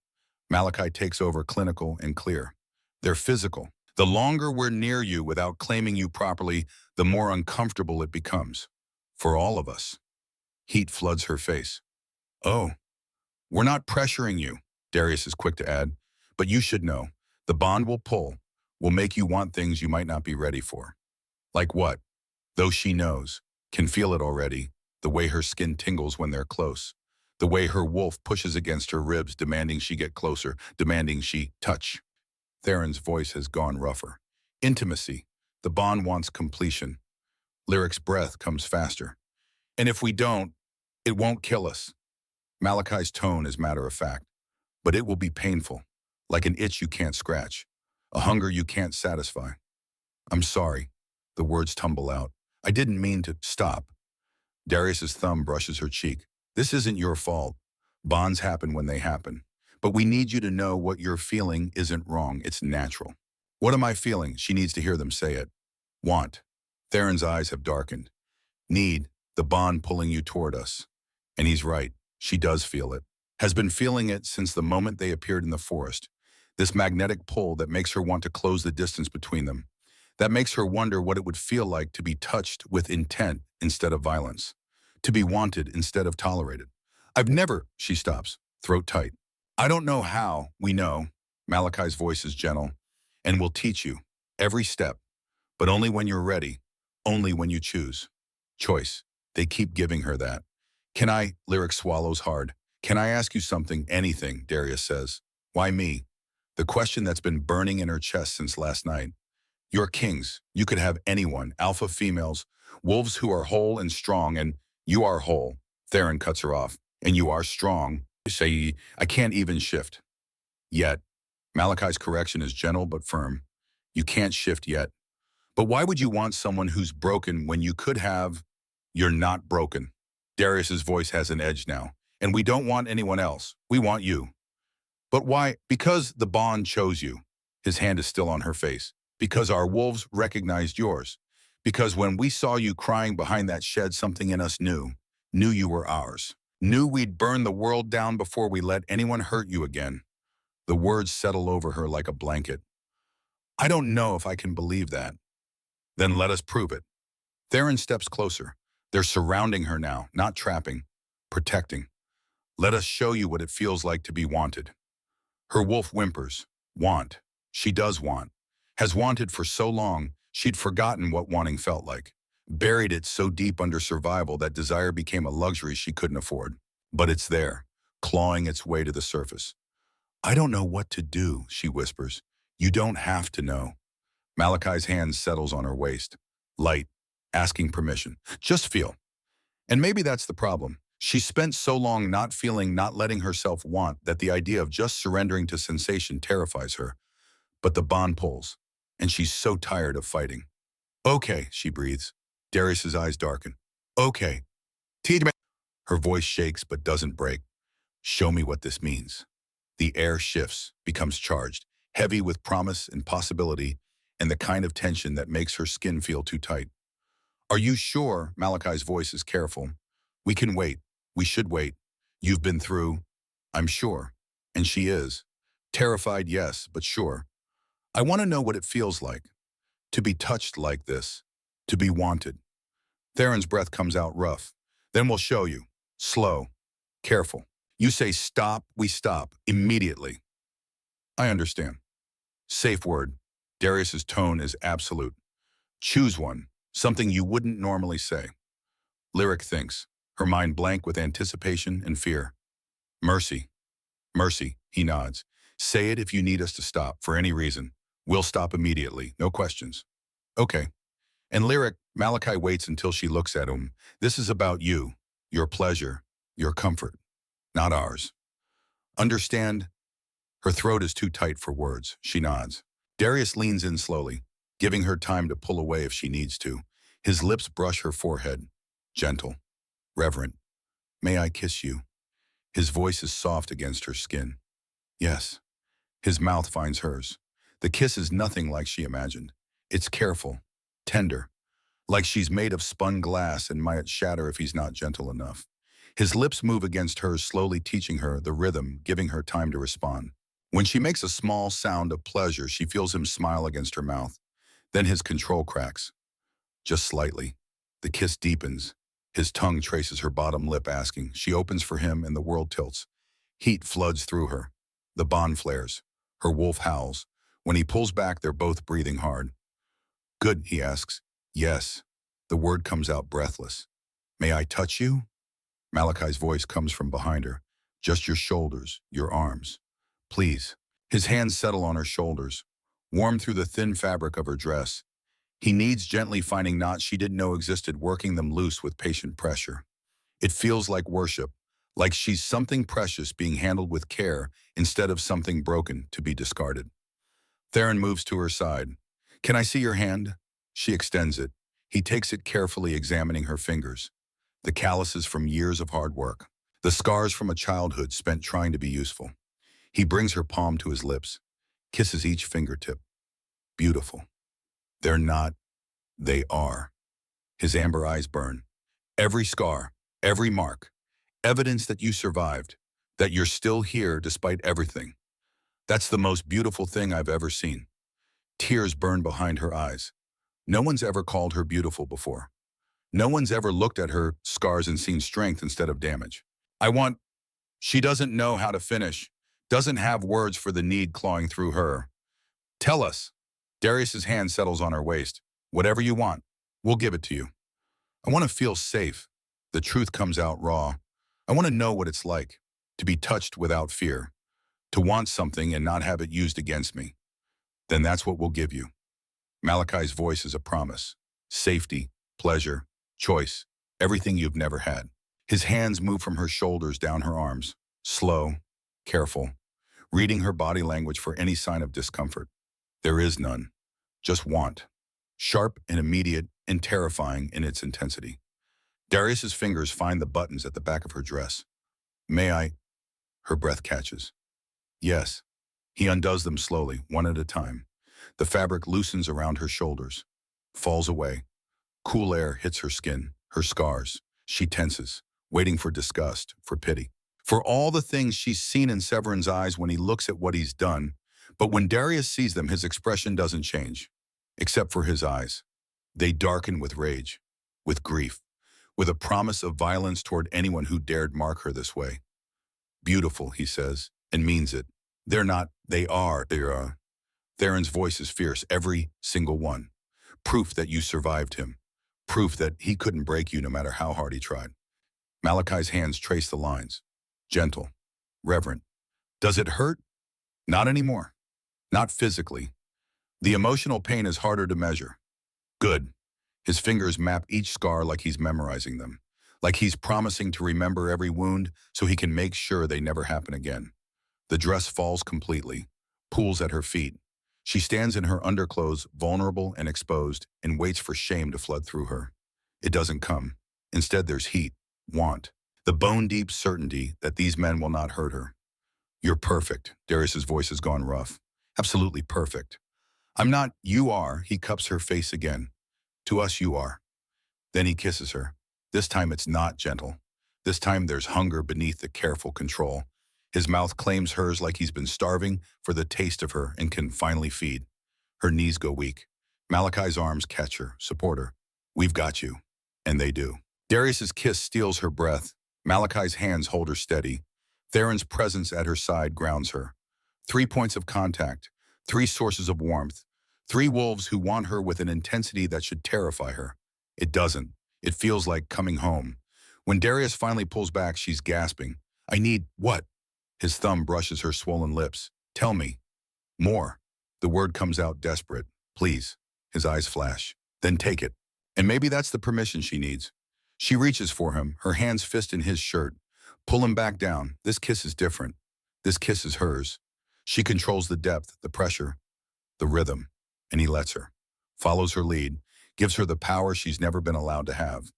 Malachi takes over clinical and clear. They're physical. The longer we're near you without claiming you properly, the more uncomfortable it becomes. For all of us. Heat floods her face. Oh, we're not pressuring you, Darius is quick to add. But you should know, the bond will pull, will make you want things you might not be ready for. Like what? Though she knows, can feel it already, the way her skin tingles when they're close. The way her wolf pushes against her ribs, demanding she get closer, demanding she touch. Theron's voice has gone rougher. Intimacy. The bond wants completion. Lyric's breath comes faster. And if we don't, it won't kill us. Malachi's tone is matter of fact. But it will be painful, like an itch you can't scratch, a hunger you can't satisfy. I'm sorry. The words tumble out. I didn't mean to stop. Darius's thumb brushes her cheek. This isn't your fault. Bonds happen when they happen. But we need you to know what you're feeling isn't wrong. It's natural. What am I feeling? She needs to hear them say it. Want. Theron's eyes have darkened. Need. The bond pulling you toward us. And he's right. She does feel it. Has been feeling it since the moment they appeared in the forest. This magnetic pull that makes her want to close the distance between them. That makes her wonder what it would feel like to be touched with intent instead of violence. To be wanted instead of tolerated. I've never, she stops, throat tight. I don't know how, we know. Malachi's voice is gentle. And we'll teach you. Every step. But only when you're ready. Only when you choose. Choice. They keep giving her that. Can I, Lyric swallows hard. Can I ask you something, anything, Darius says. Why me? The question that's been burning in her chest since last night. You're kings. You could have anyone, alpha females, wolves who are whole and strong, and you are whole. Theron cuts her off. And you are strong. You say, I can't even shift. Yet. Malachi's correction is gentle but firm. You can't shift yet. But why would you want someone who's broken when you could have, you're not broken? Darius's voice has an edge now. And we don't want anyone else. We want you. But why? Because the bond chose you. His hand is still on her face. Because our wolves recognized yours. Because when we saw you crying behind that shed, something in us knew you were ours. Knew we'd burn the world down before we let anyone hurt you again. The words settle over her like a blanket. I don't know if I can believe that. Then let us prove it. Theron steps closer. They're surrounding her now, not trapping, protecting. Let us show you what it feels like to be wanted. Her wolf whimpers. Want. She does want. Has wanted for so long, she'd forgotten what wanting felt like. Buried it so deep under survival that desire became a luxury she couldn't afford. But it's there, clawing its way to the surface. I don't know what to do, she whispers. You don't have to know. Malachi's hand settles on her waist. Light, asking permission. Just feel. And maybe that's the problem. She spent so long not feeling, not letting herself want, that the idea of just surrendering to sensation terrifies her. But the bond pulls, and she's so tired of fighting. Okay, she breathes. Darius's eyes darken. Okay. Her voice shakes but doesn't break. Show me what this means. The air shifts, becomes charged, heavy with promise and possibility, and the kind of tension that makes her skin feel too tight. Are you sure? Malachi's voice is careful. We can wait. We should wait. You've been through. I'm sure. And she is. Terrified, yes, but sure. I want to know what it feels like. To be touched like this. To be wanted. Theron's breath comes out rough. Then we'll show you. Slow. Careful. You say stop, we stop. Immediately. I understand. Safe word. Darius's tone is absolute. Choose one. Something you wouldn't normally say. Lyric thinks, her mind blank with anticipation and fear. Mercy. Mercy, he nods. Say it if you need us to stop, for any reason. We'll stop immediately, no questions. Okay. And Lyric, Malachi waits until she looks at him. This is about you, your pleasure, your comfort, not ours. Understand? Her throat is too tight for words. She nods. Darius leans in slowly, giving her time to pull away if she needs to. His lips brush her forehead. Gentle. Reverent. May I kiss you? His voice is soft against her skin. Yes. His mouth finds hers. The kiss is nothing like she imagined. It's careful. Tender. Like she's made of spun glass and might shatter if he's not gentle enough. His lips move against hers, slowly teaching her the rhythm, giving her time to respond. When she makes a small sound of pleasure, she feels him smile against her mouth. Then his control cracks, just slightly. The kiss deepens. His tongue traces her bottom lip, asking. She opens for him, and the world tilts. Heat floods through her. The bond flares. Her wolf howls. When he pulls back, they're both breathing hard. Good, he asks. Yes. The word comes out breathless. May I touch you? Malachi's voice comes from behind her. Just your shoulders, your arms. Please. His hands settle on her shoulders, warm through the thin fabric of her dress. He kneads gently, finding knots she didn't know existed, working them loose with patient pressure. It feels like worship, like she's something precious being handled with care instead of something broken to be discarded. Theron moves to her side. Can I see your hand? She extends it. He takes it carefully, examining her fingers. The calluses from years of hard work. The scars from a childhood spent trying to be useful. He brings her palm to his lips, kisses each fingertip. Beautiful. They're not, they are. His amber eyes burn. Every scar, every mark, evidence that you survived, that you're still here despite everything. That's the most beautiful thing I've ever seen. Tears burn behind her eyes. No one's ever called her beautiful before. No one's ever looked at her scars and seen strength instead of damage. She doesn't know how to finish, doesn't have words for the need clawing through her. Tell us. Darius's hand settles on her waist. Whatever you want, we'll give it to you. I want to feel safe. The truth comes out raw. I want to know what it's like, to be touched without fear, to want something and not have it used against me. Then that's what we'll give you. Malachi's voice is a promise. Safety, pleasure, choice, everything you've never had. His hands move from her shoulders down her arms, slow, careful, reading her body language for any sign of discomfort. There is none, just want, sharp and immediate and terrifying in its intensity. Darius's fingers find the buttons at the back of her dress. May I? Her breath catches. Yes. He undoes them slowly, one at a time. The fabric loosens around her shoulders, falls away. Cool air hits her skin, her scars. She tenses, waiting for disgust, for pity. For all the things she's seen in Severin's eyes when he looks at what he's done. But when Darius sees them, his expression doesn't change, except for his eyes. They darken with rage, with grief, with a promise of violence toward anyone who dared mark her this way. Beautiful, he says, and means it. They're not, they are. Theron's voice is fierce, every single one. Proof that you survived him. Proof that he couldn't break you no matter how hard he tried. Malachi's hands trace the lines. Gentle, reverent. Does it hurt? Not anymore. Not physically. The emotional pain is harder to measure. Good. His fingers map each scar like he's memorizing them, like he's promising to remember every wound so he can make sure they never happen again. The dress falls completely, pools at her feet. She stands in her underclothes, vulnerable and exposed, and waits for shame to flood through her. It doesn't come. Instead, there's heat, want, the bone-deep certainty that these men will not hurt her. You're perfect. Darius's voice has gone rough. Absolutely perfect. I'm not, you are. He cups her face again. To us, you are. Then he kisses her. This time it's not gentle. This time there's hunger beneath the careful control. His mouth claims hers like he's been starving for the taste of her and can finally feed. Her knees go weak. Malachi's arms catch her, support her. We've got you. And they do. Darius's kiss steals her breath. Malachi's hands hold her steady. Theron's presence at her side grounds her. 3 points of contact, 3 sources of warmth, 3 wolves who want her with an intensity that should terrify her. It doesn't. It feels like coming home. When Darius finally pulls back, she's gasping. I need what? His thumb brushes her swollen lips. Tell me. More. The word comes out desperate. Please. His eyes flash. Then take it. And maybe that's the permission she needs. She reaches for him, her hands fist in his shirt. Pull him back down. This kiss is different. This kiss is hers. She controls the depth, the pressure, the rhythm, and he lets her. Follows her lead, gives her the power she's never been allowed to have.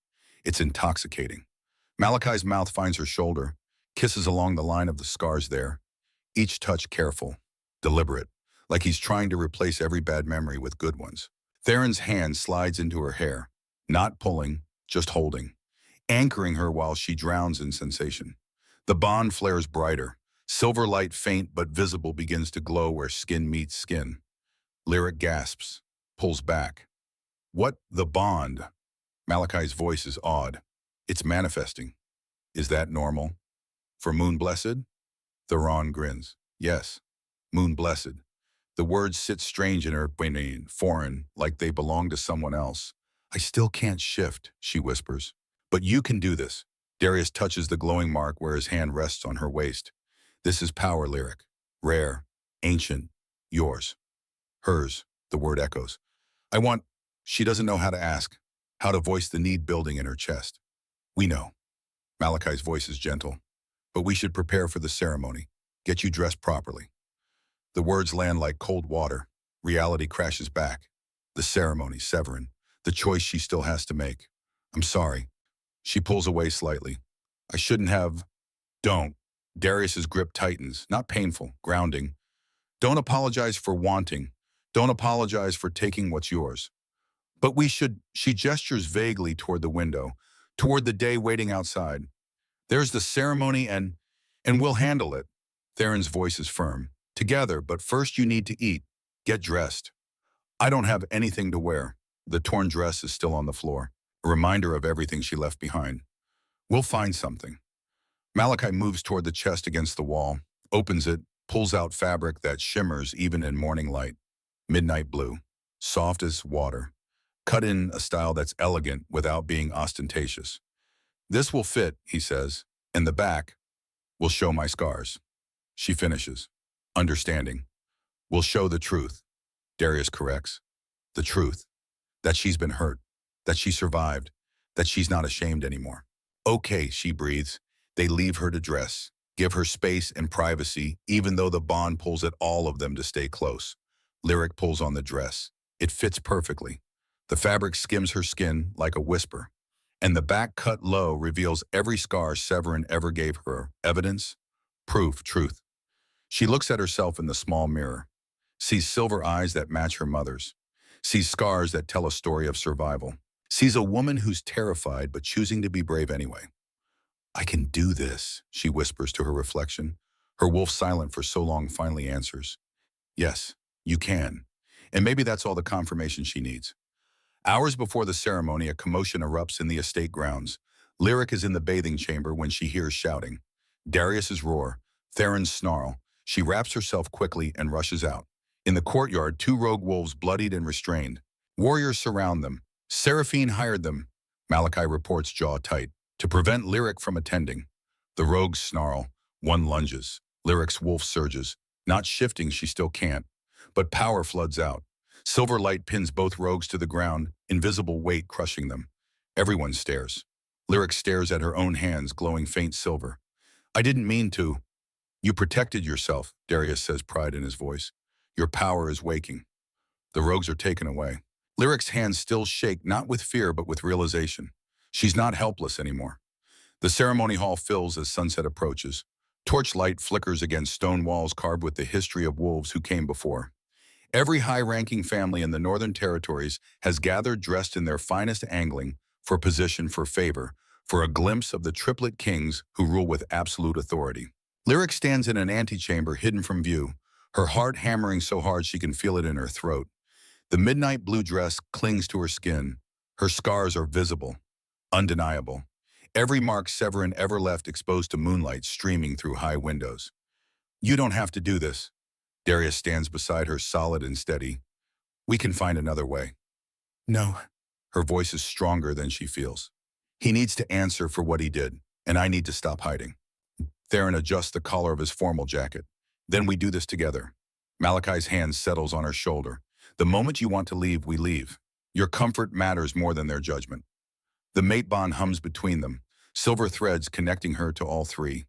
It's intoxicating. Malachi's mouth finds her shoulder, kisses along the line of the scars there. Each touch careful, deliberate, like he's trying to replace every bad memory with good ones. Theron's hand slides into her hair, not pulling, just holding. anchoring her while she drowns in sensation. The bond flares brighter. Silver light, faint but visible, begins to glow where skin meets skin. Lyric gasps, pulls back. What? The bond? Malachi's voice is awed. It's manifesting. Is that normal? For Moon Blessed? Theron grins. Yes, Moon Blessed. The words sit strange in her brain, foreign, like they belong to someone else. I still can't shift, she whispers. But you can do this. Darius touches the glowing mark where his hand rests on her waist. This is power, Lyric. Rare, ancient, yours. Hers, the word echoes. I want... She doesn't know how to ask, how to voice the need building in her chest. We know. Malachi's voice is gentle. But we should prepare for the ceremony. Get you dressed properly. The words land like cold water. Reality crashes back. The ceremony, Severin. The choice she still has to make. I'm sorry. She pulls away slightly. I shouldn't have... Don't. Darius's grip tightens. Not painful, grounding. Don't apologize for wanting. Don't apologize for taking what's yours. But we should... She gestures vaguely toward the window, toward the day waiting outside. There's the ceremony and we'll handle it. Theron's voice is firm. Together, but first you need to eat. Get dressed. I don't have anything to wear. The torn dress is still on the floor, a reminder of everything she left behind. We'll find something. Malachi moves toward the chest against the wall, opens it, pulls out fabric that shimmers even in morning light. Midnight blue, soft as water, cut in a style that's elegant without being ostentatious. This will fit, he says, and the back will show my scars. She finishes. Understanding. Will show the truth. Darius corrects. The truth. That she's been hurt. That she survived. That she's not ashamed anymore. Okay, she breathes. They leave her to dress. Give her space and privacy, even though the bond pulls at all of them to stay close. Lyric pulls on the dress. It fits perfectly. The fabric skims her skin like a whisper. And the back cut low reveals every scar Severin ever gave her. Evidence, proof, truth. She looks at herself in the small mirror, sees silver eyes that match her mother's, sees scars that tell a story of survival, sees a woman who's terrified but choosing to be brave anyway. I can do this, she whispers to her reflection. Her wolf, silent for so long, finally answers. Yes, you can. And maybe that's all the confirmation she needs. Hours before the ceremony, a commotion erupts in the estate grounds. Lyric is in the bathing chamber when she hears shouting. Darius's roar, Theron's snarl. She wraps herself quickly and rushes out. In the courtyard, two rogue wolves, bloodied and restrained. Warriors surround them. Seraphine hired them, Malachi reports, jaw tight, to prevent Lyric from attending. The rogues snarl. One lunges. Lyric's wolf surges. Not shifting, she still can't. But power floods out. Silver light pins both rogues to the ground, invisible weight crushing them. Everyone stares. Lyric stares at her own hands, glowing faint silver. I didn't mean to. You protected yourself, Darius says, pride in his voice. Your power is waking. The rogues are taken away. Lyric's hands still shake, not with fear, but with realization. She's not helpless anymore. The ceremony hall fills as sunset approaches. Torchlight flickers against stone walls carved with the history of wolves who came before. Every high-ranking family in the Northern Territories has gathered dressed in their finest angling, for position, for favor, for a glimpse of the Triplet kings who rule with absolute authority. Lyric stands in an antechamber hidden from view, her heart hammering so hard she can feel it in her throat. The midnight blue dress clings to her skin. Her scars are visible, undeniable. Every mark Severin ever left exposed to moonlight streaming through high windows. You don't have to do this. Darius stands beside her, solid and steady. We can find another way. No. Her voice is stronger than she feels. He needs to answer for what he did, and I need to stop hiding. Theron adjusts the collar of his formal jacket. Then we do this together. Malachi's hand settles on her shoulder. The moment you want to leave, we leave. Your comfort matters more than their judgment. The mate bond hums between them, silver threads connecting her to all three.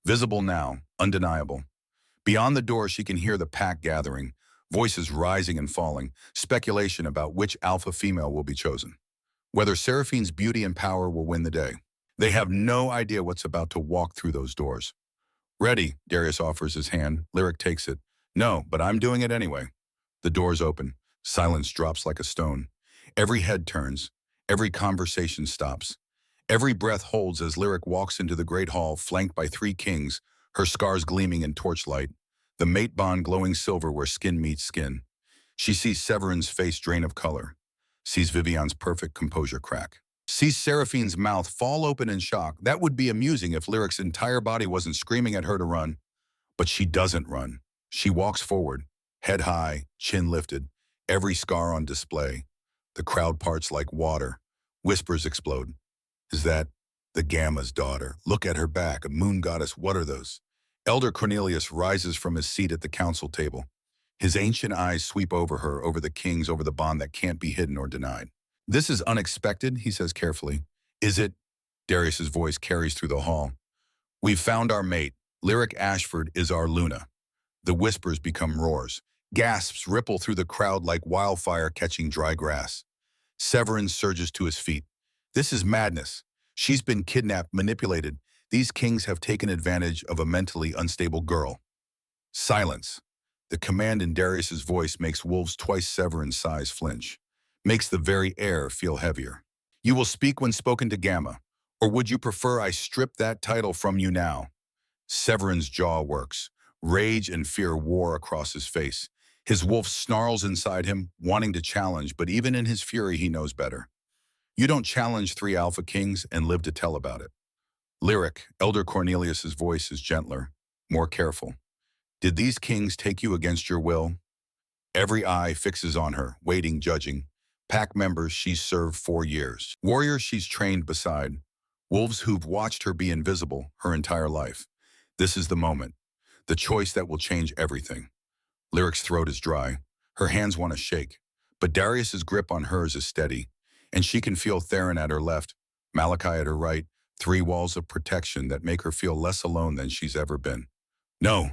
Visible now, undeniable. Beyond the door, she can hear the pack gathering, voices rising and falling, speculation about which alpha female will be chosen. Whether Seraphine's beauty and power will win the day. They have no idea what's about to walk through those doors. Ready, Darius offers his hand. Lyric takes it. No, but I'm doing it anyway. The doors open. Silence drops like a stone. Every head turns. Every conversation stops. Every breath holds as Lyric walks into the great hall, flanked by three kings, her scars gleaming in torchlight, the mate bond glowing silver where skin meets skin. She sees Severin's face drain of color, sees Vivian's perfect composure crack, sees Seraphine's mouth fall open in shock. That would be amusing if Lyric's entire body wasn't screaming at her to run. But she doesn't run. She walks forward, head high, chin lifted, every scar on display. The crowd parts like water. Whispers explode. Is that the Gamma's daughter? Look at her back, a moon goddess. What are those? Elder Cornelius rises from his seat at the council table. His ancient eyes sweep over her, over the kings, over the bond that can't be hidden or denied. This is unexpected, he says carefully. Is it? Darius's voice carries through the hall. We've found our mate. Lyric Ashford is our Luna. The whispers become roars. Gasps ripple through the crowd like wildfire catching dry grass. Severin surges to his feet. This is madness. She's been kidnapped, manipulated. These kings have taken advantage of a mentally unstable girl. Silence. The command in Darius's voice makes wolves twice Severin's size flinch, makes the very air feel heavier. You will speak when spoken to Gamma, or would you prefer I strip that title from you now? Severin's jaw works. Rage and fear war across his face. His wolf snarls inside him, wanting to challenge, but even in his fury he knows better. You don't challenge three Alpha Kings and live to tell about it. Lyric, Elder Cornelius's voice is gentler, more careful. Did these kings take you against your will? Every eye fixes on her, waiting, judging. Pack members she's served 4 years. Warriors she's trained beside. Wolves who've watched her be invisible her entire life. This is the moment. The choice that will change everything. Lyric's throat is dry. Her hands want to shake. But Darius's grip on hers is steady. And she can feel Theron at her left, Malachi at her right, 3 walls of protection that make her feel less alone than she's ever been. No.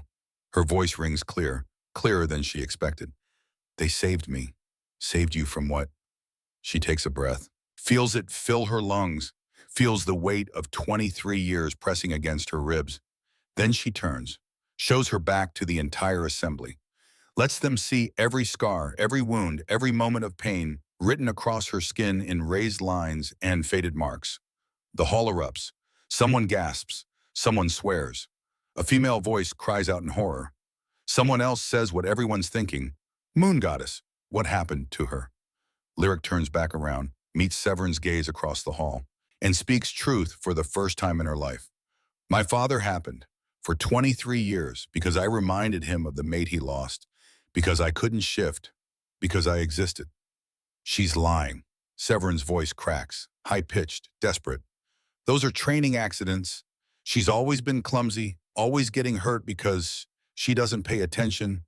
Her voice rings clear, clearer than she expected. They saved me. Saved you from what? She takes a breath, feels it fill her lungs, feels the weight of 23 years pressing against her ribs. Then she turns, shows her back to the entire assembly, lets them see every scar, every wound, every moment of pain written across her skin in raised lines and faded marks. The hall erupts. Someone gasps. Someone swears. A female voice cries out in horror. Someone else says what everyone's thinking. Moon Goddess, what happened to her? Lyric turns back around, meets Severin's gaze across the hall, and speaks truth for the first time in her life. My father happened for 23 years because I reminded him of the mate he lost, because I couldn't shift, because I existed. She's lying. Severin's voice cracks, high-pitched, desperate. Those are training accidents. She's always been clumsy, always getting hurt because she doesn't pay attention.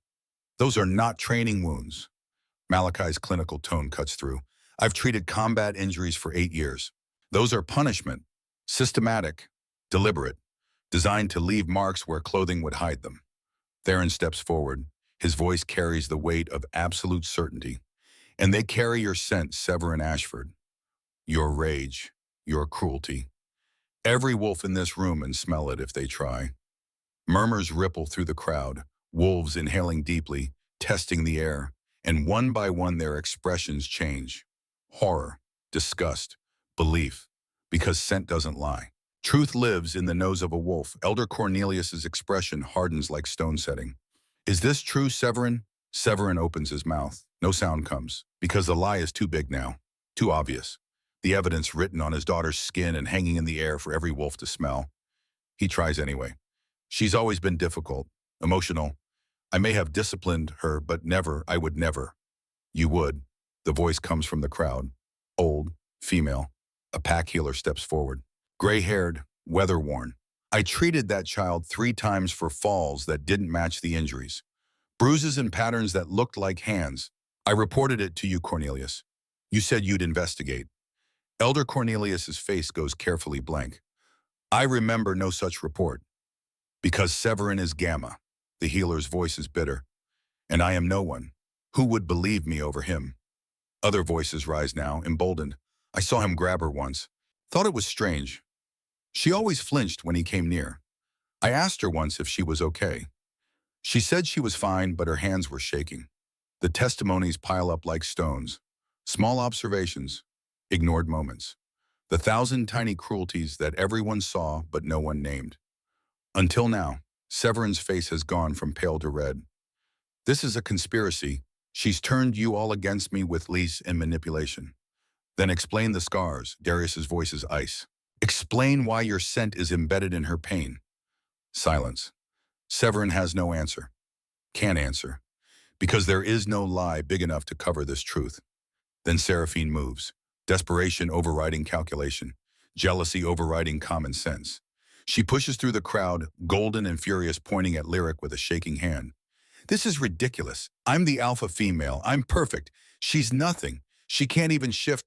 Those are not training wounds. Malachi's clinical tone cuts through. I've treated combat injuries for 8 years. Those are punishment, systematic, deliberate, designed to leave marks where clothing would hide them. Theron steps forward. His voice carries the weight of absolute certainty. And they carry your scent, Severin Ashford. Your rage, your cruelty. Every wolf in this room and smell it if they try. Murmurs ripple through the crowd, wolves inhaling deeply, testing the air, and one by one their expressions change. Horror, disgust, belief, because scent doesn't lie. Truth lives in the nose of a wolf. Elder Cornelius's expression hardens like stone setting. Is this true, Severin? Severin opens his mouth. No sound comes, because the lie is too big now, too obvious. The evidence written on his daughter's skin and hanging in the air for every wolf to smell. He tries anyway. She's always been difficult, emotional. I may have disciplined her, but never, I would never. You would. The voice comes from the crowd. Old, female. A pack healer steps forward. Gray-haired, weather-worn. I treated that child 3 times for falls that didn't match the injuries. Bruises and patterns that looked like hands. I reported it to you, Cornelius. You said you'd investigate. Elder Cornelius's face goes carefully blank. I remember no such report. Because Severin is Gamma. The healer's voice is bitter. And I am no one. Who would believe me over him? Other voices rise now, emboldened. I saw him grab her once. Thought it was strange. She always flinched when he came near. I asked her once if she was okay. She said she was fine, but her hands were shaking. The testimonies pile up like stones. Small observations, ignored moments. The thousand tiny cruelties that everyone saw but no one named. Until now, Severin's face has gone from pale to red. This is a conspiracy. She's turned you all against me with lease and manipulation. Then explain the scars. Darius's voice is ice. Explain why your scent is embedded in her pain. Silence. Severin has no answer. Can't answer. Because there is no lie big enough to cover this truth. Then Seraphine moves. Desperation overriding calculation. Jealousy overriding common sense. She pushes through the crowd, golden and furious, pointing at Lyric with a shaking hand. This is ridiculous. I'm the alpha female. I'm perfect. She's nothing. She can't even shift.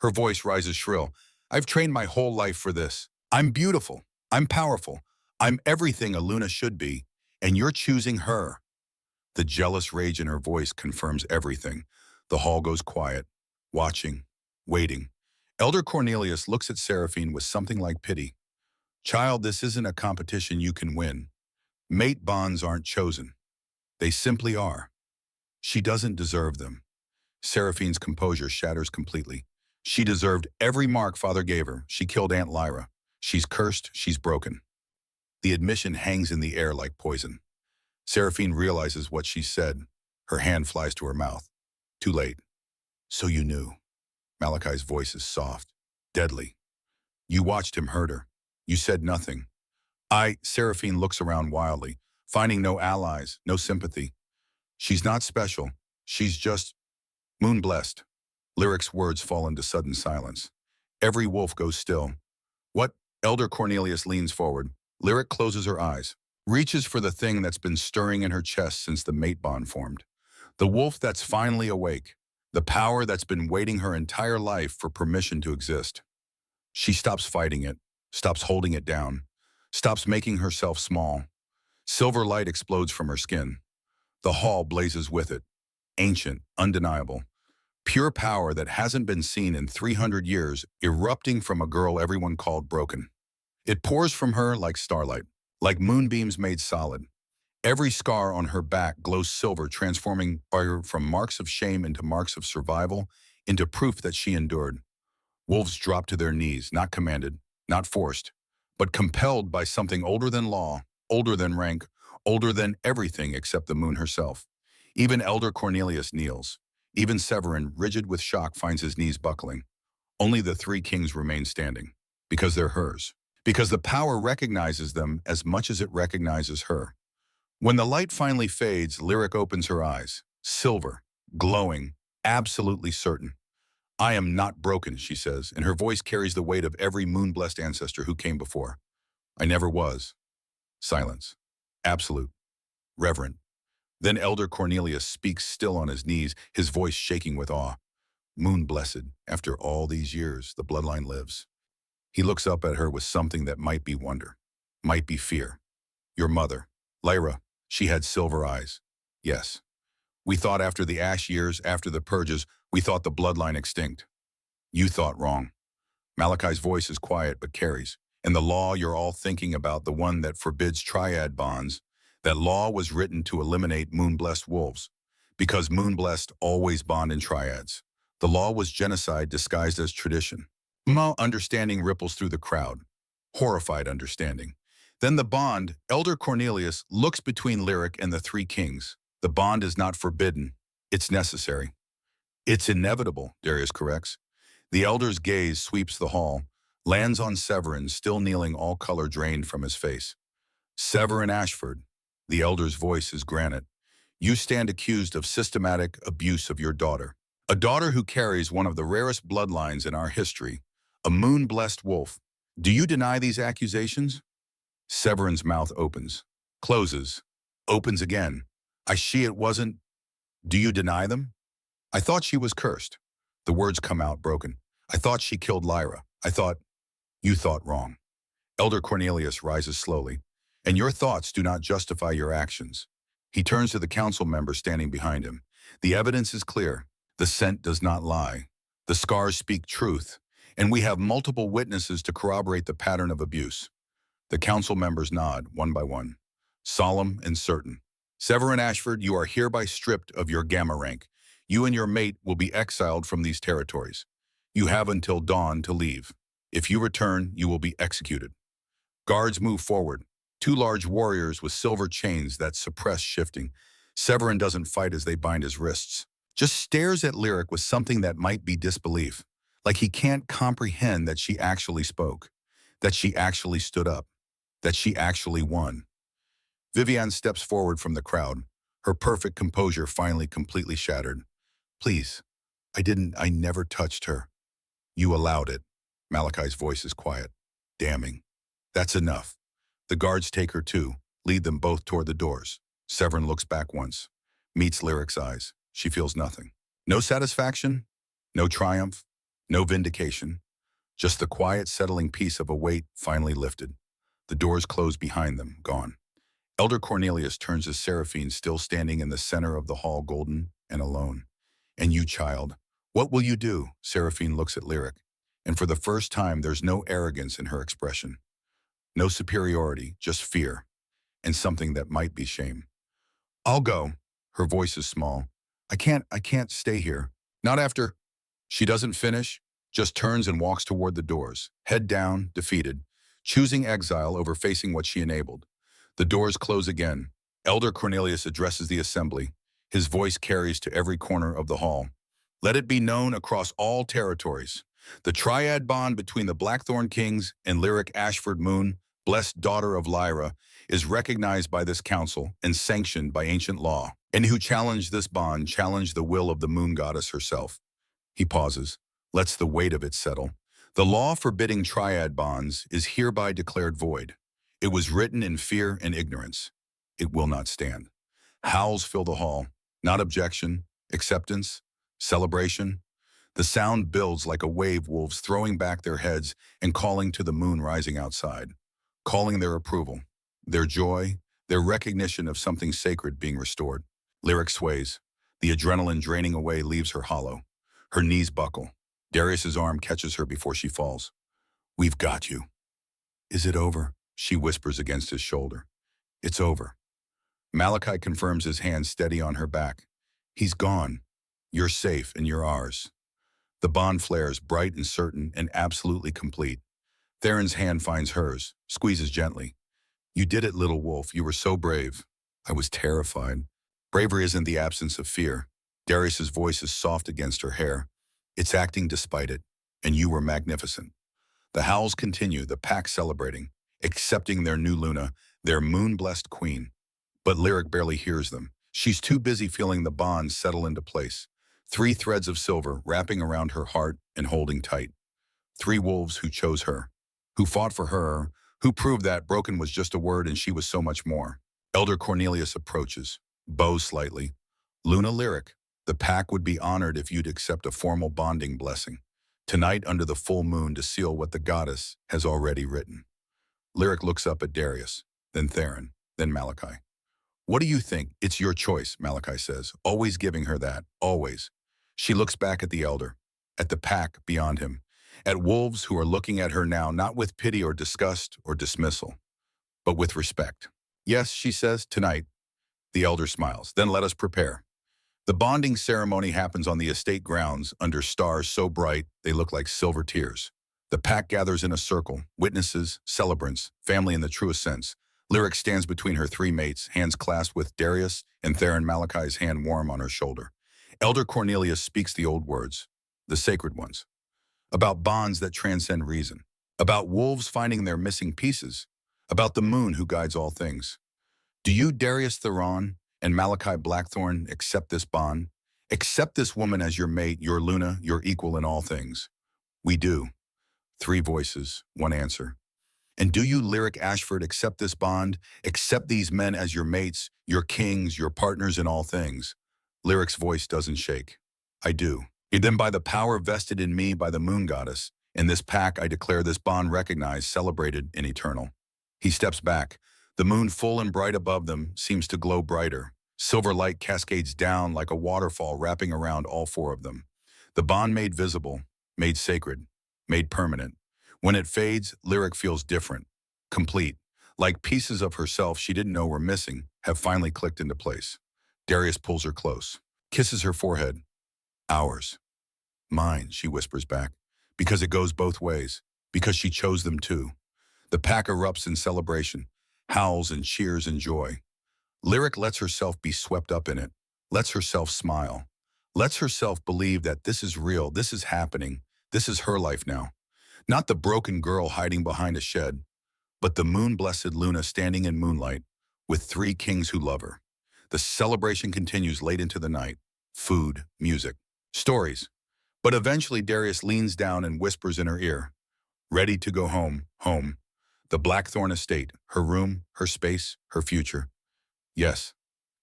Her voice rises shrill. I've trained my whole life for this. I'm beautiful. I'm powerful. I'm everything a Luna should be. And you're choosing her. The jealous rage in her voice confirms everything. The hall goes quiet, watching, waiting. Elder Cornelius looks at Seraphine with something like pity. Child, this isn't a competition you can win. Mate bonds aren't chosen. They simply are. She doesn't deserve them. Seraphine's composure shatters completely. She deserved every mark Father gave her. She killed Aunt Lyra. She's cursed, she's broken. The admission hangs in the air like poison. Seraphine realizes what she said. Her hand flies to her mouth. Too late. So you knew. Malachi's voice is soft, deadly. You watched him hurt her. You said nothing. Seraphine looks around wildly, finding no allies, no sympathy. She's not special. She's just moon-blessed. Lyric's words fall into sudden silence. Every wolf goes still. What? Elder Cornelius leans forward. Lyric closes her eyes, reaches for the thing that's been stirring in her chest since the mate bond formed. The wolf that's finally awake. The power that's been waiting her entire life for permission to exist. She stops fighting it, stops holding it down, stops making herself small. Silver light explodes from her skin. The hall blazes with it. Ancient, undeniable. Pure power that hasn't been seen in 300 years, erupting from a girl everyone called broken. It pours from her like starlight, like moonbeams made solid. Every scar on her back glows silver, transforming her from marks of shame into marks of survival, into proof that she endured. Wolves drop to their knees, not commanded, not forced, but compelled by something older than law, older than rank, older than everything except the moon herself. Even Elder Cornelius kneels. Even Severin, rigid with shock, finds his knees buckling. Only the three kings remain standing, because they're hers. Because the power recognizes them as much as it recognizes her. When the light finally fades, Lyric opens her eyes, silver, glowing, absolutely certain. I am not broken, she says, and her voice carries the weight of every moon-blessed ancestor who came before. I never was. Silence. Absolute. Reverent. Then Elder Cornelius speaks still on his knees, his voice shaking with awe. Moon-blessed, after all these years, the bloodline lives. He looks up at her with something that might be wonder, might be fear. Your mother, Lyra, she had silver eyes. Yes. We thought after the ash years, after the purges, we thought the bloodline extinct. You thought wrong. Malachi's voice is quiet but carries. And the law you're all thinking about, the one that forbids triad bonds, that law was written to eliminate moon-blessed wolves. Because moon-blessed always bond in triads. The law was genocide disguised as tradition. Understanding ripples through the crowd. Horrified understanding. Then the bond, Elder Cornelius, looks between Lyric and the three kings. The bond is not forbidden. It's necessary. It's inevitable, Darius corrects. The elder's gaze sweeps the hall, lands on Severin, still kneeling, all color drained from his face. Severin Ashford, the elder's voice is granite. You stand accused of systematic abuse of your daughter. A daughter who carries one of the rarest bloodlines in our history, a moon-blessed wolf. Do you deny these accusations? Severin's mouth opens, closes, opens again. It wasn't. Do you deny them? I thought she was cursed. The words come out broken. I thought she killed Lyra. You thought wrong. Elder Cornelius rises slowly. And your thoughts do not justify your actions. He turns to the council member standing behind him. The evidence is clear. The scent does not lie. The scars speak truth. And we have multiple witnesses to corroborate the pattern of abuse. The council members nod, one by one, solemn and certain. Severin Ashford, you are hereby stripped of your gamma rank. You and your mate will be exiled from these territories. You have until dawn to leave. If you return, you will be executed. Guards move forward. Two large warriors with silver chains that suppress shifting. Severin doesn't fight as they bind his wrists. Just stares at Lyric with something that might be disbelief. Like he can't comprehend that she actually spoke. That she actually stood up. That she actually won. Viviane steps forward from the crowd, her perfect composure finally completely shattered. Please, I never touched her. You allowed it. Malachi's voice is quiet. Damning. That's enough. The guards take her too, lead them both toward the doors. Severin looks back once, meets Lyric's eyes. She feels nothing. No satisfaction, no triumph, no vindication. Just the quiet, settling peace of a weight finally lifted. The doors close behind them, gone. Elder Cornelius turns to Seraphine, still standing in the center of the hall, golden and alone. And you, child, what will you do? Seraphine looks at Lyric, and for the first time there's no arrogance in her expression. No superiority, just fear, and something that might be shame. I'll go. Her voice is small. I can't stay here. Not after. She doesn't finish, just turns and walks toward the doors, head down, defeated, choosing exile over facing what she enabled. The doors close again. Elder Cornelius addresses the assembly. His voice carries to every corner of the hall. Let it be known across all territories. The triad bond between the Blackthorn Kings and Lyric Ashford Moon, blessed daughter of Lyra, is recognized by this council and sanctioned by ancient law. And who challenged this bond challenged the will of the moon goddess herself. He pauses, lets the weight of it settle. The law forbidding triad bonds is hereby declared void. It was written in fear and ignorance. It will not stand. Howls fill the hall. Not objection, acceptance, celebration. The sound builds like a wave, wolves throwing back their heads and calling to the moon rising outside. Calling their approval, their joy, their recognition of something sacred being restored. Lyric sways. The adrenaline draining away leaves her hollow. Her knees buckle. Darius's arm catches her before she falls. We've got you. Is it over? She whispers against his shoulder. It's over. Malachi confirms, his hand steady on her back. He's gone. You're safe and you're ours. The bond flares, bright and certain and absolutely complete. Theron's hand finds hers, squeezes gently. You did it, little wolf. You were so brave. I was terrified. Bravery isn't the absence of fear. Darius's voice is soft against her hair. It's acting despite it. And you were magnificent. The howls continue, the pack celebrating, accepting their new Luna, their moon-blessed queen. But Lyric barely hears them. She's too busy feeling the bonds settle into place. 3 threads of silver wrapping around her heart and holding tight. 3 wolves who chose her, who fought for her, who proved that broken was just a word and she was so much more. Elder Cornelius approaches, bows slightly. Luna Lyric, the pack would be honored if you'd accept a formal bonding blessing. Tonight under the full moon to seal what the goddess has already written. Lyric looks up at Darius, then Theron, then Malachi. What do you think? It's your choice, Malachi says, always giving her that, always. She looks back at the elder, at the pack beyond him, at wolves who are looking at her now not with pity or disgust or dismissal, but with respect. Yes, she says, tonight. The elder smiles. Then let us prepare. The bonding ceremony happens on the estate grounds under stars so bright they look like silver tears. The pack gathers in a circle, witnesses, celebrants, family in the truest sense. Lyric stands between her 3 mates, hands clasped with Darius and Theron, Malachi's hand warm on her shoulder. Elder Cornelius speaks the old words, the sacred ones, about bonds that transcend reason, about wolves finding their missing pieces, about the moon who guides all things. Do you, Darius Theron and Malachi Blackthorn, accept this bond? Accept this woman as your mate, your Luna, your equal in all things? We do. 3 voices, 1 answer. And do you, Lyric Ashford, accept this bond? Accept these men as your mates, your kings, your partners in all things? Lyric's voice doesn't shake. I do. Then by the power vested in me by the moon goddess, in this pack I declare this bond recognized, celebrated, and eternal. He steps back. The moon, full and bright above them, seems to glow brighter. Silver light cascades down like a waterfall wrapping around all 4 of them. The bond made visible, made sacred, made permanent. When it fades, Lyric feels different, complete, like pieces of herself she didn't know were missing have finally clicked into place. Darius pulls her close, kisses her forehead. Ours. Mine, she whispers back. because it goes both ways, because she chose them too. The pack erupts in celebration, howls and cheers in joy. Lyric lets herself be swept up in it, lets herself smile, lets herself believe that this is real, this is happening, this is her life now. Not the broken girl hiding behind a shed, but the moon-blessed Luna standing in moonlight with three kings who love her. The celebration continues late into the night. Food, music, stories. But eventually Darius leans down and whispers in her ear, ready to go home, home. The Blackthorn estate, her room, her space, her future. Yes.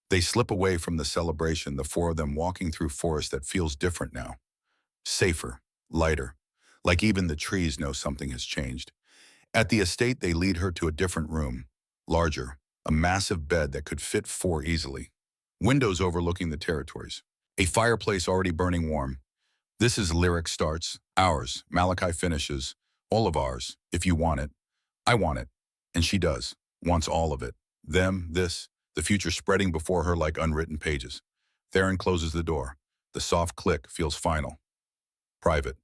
They slip away from the celebration, the four of them walking through forest that feels different now. Safer, lighter, like even the trees know something has changed. At the estate, they lead her to a different room, larger, a massive bed that could fit four easily. Windows overlooking the territories. A fireplace already burning warm. This is Lyric starts, ours, Malachi finishes, all of ours, if you want it. I want it. And she does, wants all of it. Them, this, the future spreading before her like unwritten pages. Theron closes the door. The soft click feels final. Private.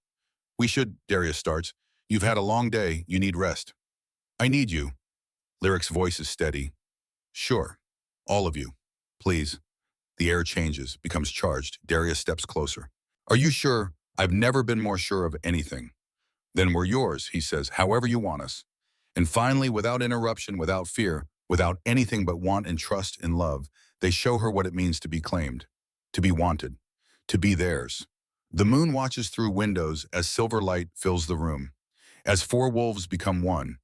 We should, Darius starts. You've had a long day, you need rest. I need you. Lyric's voice is steady. Sure. All of you. Please. The air changes, becomes charged. Darius steps closer. Are you sure? I've never been more sure of anything. Then we're yours, he says, however you want us. And finally, without interruption, without fear, without anything but want and trust and love, they show her what it means to be claimed, to be wanted, to be theirs. The moon watches through windows as silver light fills the room, as four wolves become one,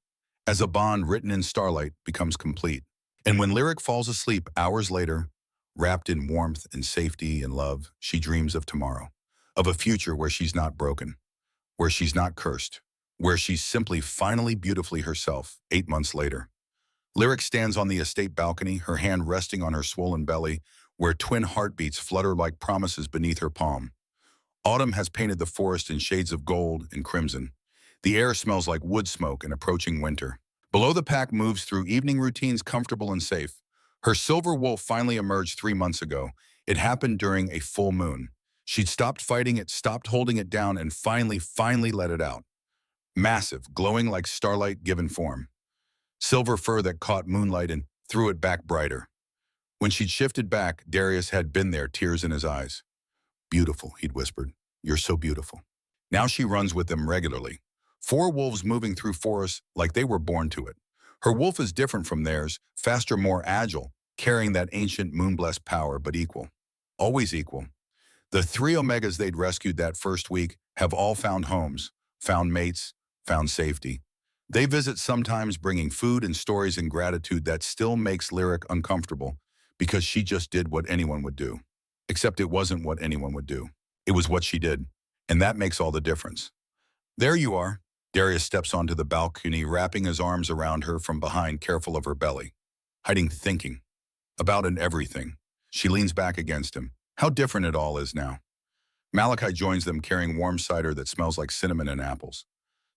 as a bond written in starlight becomes complete. And when Lyric falls asleep hours later, wrapped in warmth and safety and love, she dreams of tomorrow, of a future where she's not broken, where she's not cursed, where she's simply finally beautifully herself 8 months later. Lyric stands on the estate balcony, her hand resting on her swollen belly, where twin heartbeats flutter like promises beneath her palm. Autumn has painted the forest in shades of gold and crimson. The air smells like wood smoke and approaching winter. Below, the pack moves through evening routines comfortable and safe. Her silver wolf finally emerged 3 months ago. It happened during a full moon. She'd stopped fighting it, stopped holding it down, and finally let it out. Massive, glowing like starlight given form. Silver fur that caught moonlight and threw it back brighter. When she'd shifted back, Darius had been there, tears in his eyes. Beautiful, he'd whispered. You're so beautiful. Now she runs with them regularly. 4 wolves moving through forests like they were born to it. Her wolf is different from theirs, faster, more agile, carrying that ancient moon-blessed power, but equal. Always equal. The 3 Omegas they'd rescued that first week have all found homes, found mates, found safety. They visit sometimes bringing food and stories and gratitude that still makes Lyric uncomfortable because she just did what anyone would do. Except it wasn't what anyone would do. It was what she did. And that makes all the difference. There you are. Darius steps onto the balcony, wrapping his arms around her from behind, careful of her belly. Hiding thinking. About and everything. She leans back against him. How different it all is now. Malachi joins them carrying warm cider that smells like cinnamon and apples.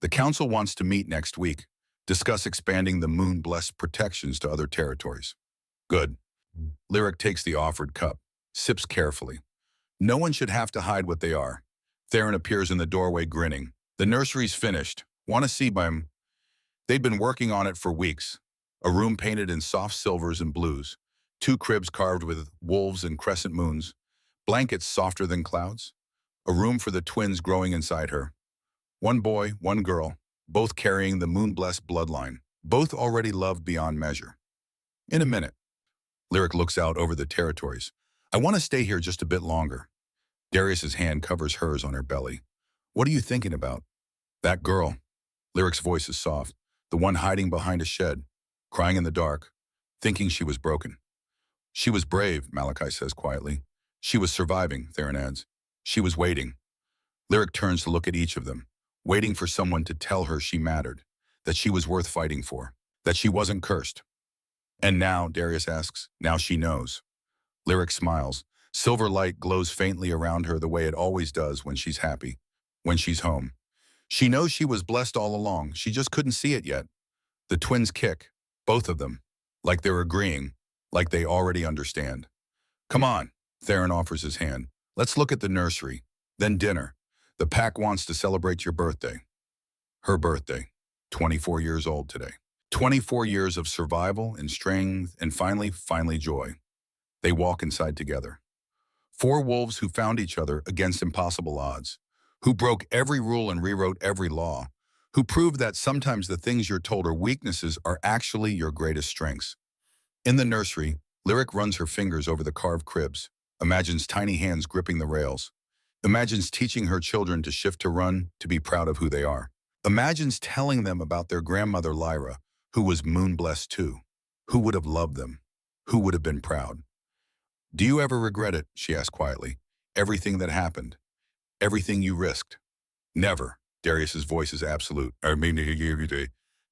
The council wants to meet next week, discuss expanding the moon-blessed protections to other territories. Good. Lyric takes the offered cup, sips carefully. No one should have to hide what they are. Theron appears in the doorway grinning. The nursery's finished. Want to see them? They'd been working on it for weeks. A room painted in soft silvers and blues. 2 cribs carved with wolves and crescent moons. Blankets softer than clouds. A room for the twins growing inside her. 1 boy, 1 girl, both carrying the moon-blessed bloodline. Both already loved beyond measure. In a minute. Lyric looks out over the territories. I want to stay here just a bit longer. Darius's hand covers hers on her belly. What are you thinking about? That girl. Lyric's voice is soft. The one hiding behind a shed, crying in the dark, thinking she was broken. She was brave, Malachi says quietly. She was surviving, Theron adds. She was waiting. Lyric turns to look at each of them, waiting for someone to tell her she mattered, that she was worth fighting for, that she wasn't cursed. And now, Darius asks, now she knows. Lyric smiles. Silver light glows faintly around her the way it always does when she's happy, when she's home. She knows she was blessed all along. She just couldn't see it yet. The twins kick, both of them, like they're agreeing, like they already understand. Come on, Theron offers his hand. Let's look at the nursery, then dinner. The pack wants to celebrate your birthday. Her birthday. 24 years old today. 24 years of survival and strength and finally joy. They walk inside together. Four wolves who found each other against impossible odds, who broke every rule and rewrote every law, who proved that sometimes the things you're told are weaknesses are actually your greatest strengths. In the nursery, Lyric runs her fingers over the carved cribs, imagines tiny hands gripping the rails, imagines teaching her children to shift to run, to be proud of who they are, imagines telling them about their grandmother Lyra, who was moon-blessed too, who would have loved them, who would have been proud. Do you ever regret it, she asked quietly, everything that happened, everything you risked? Never. Darius's voice is absolute. I mean,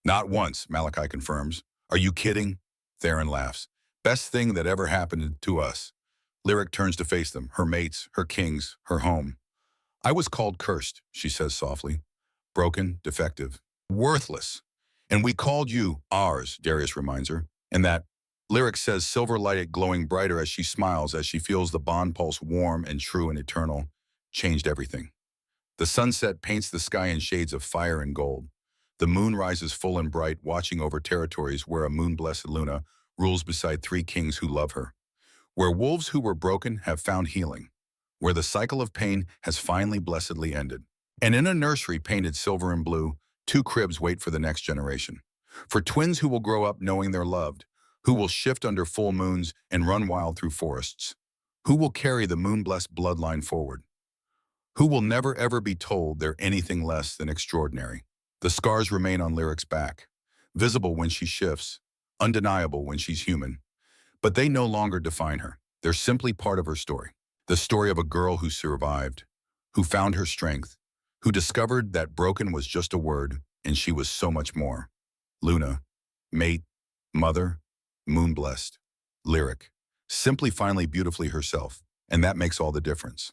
not once, Malachi confirms. Are you kidding? Theron laughs. Best thing that ever happened to us. Lyric turns to face them, her mates, her kings, her home. I was called cursed, she says softly. Broken, defective, worthless. And we called you ours, Darius reminds her. And that, Lyric says, silver-lighted, glowing brighter as she smiles, as she feels the bond pulse warm and true and eternal, changed everything. The sunset paints the sky in shades of fire and gold. The moon rises full and bright, watching over territories where a moon-blessed Luna rules beside three kings who love her. Where wolves who were broken have found healing. Where the cycle of pain has finally blessedly ended. And in a nursery painted silver and blue, two cribs wait for the next generation. For twins who will grow up knowing they're loved, who will shift under full moons and run wild through forests, who will carry the moon-blessed bloodline forward, who will never ever be told they're anything less than extraordinary. The scars remain on Lyric's back, visible when she shifts, undeniable when she's human. But they no longer define her. They're simply part of her story. The story of a girl who survived, who found her strength, who discovered that broken was just a word and she was so much more. Luna, mate, mother, moon-blessed, Lyric, simply finally beautifully herself, and that makes all the difference.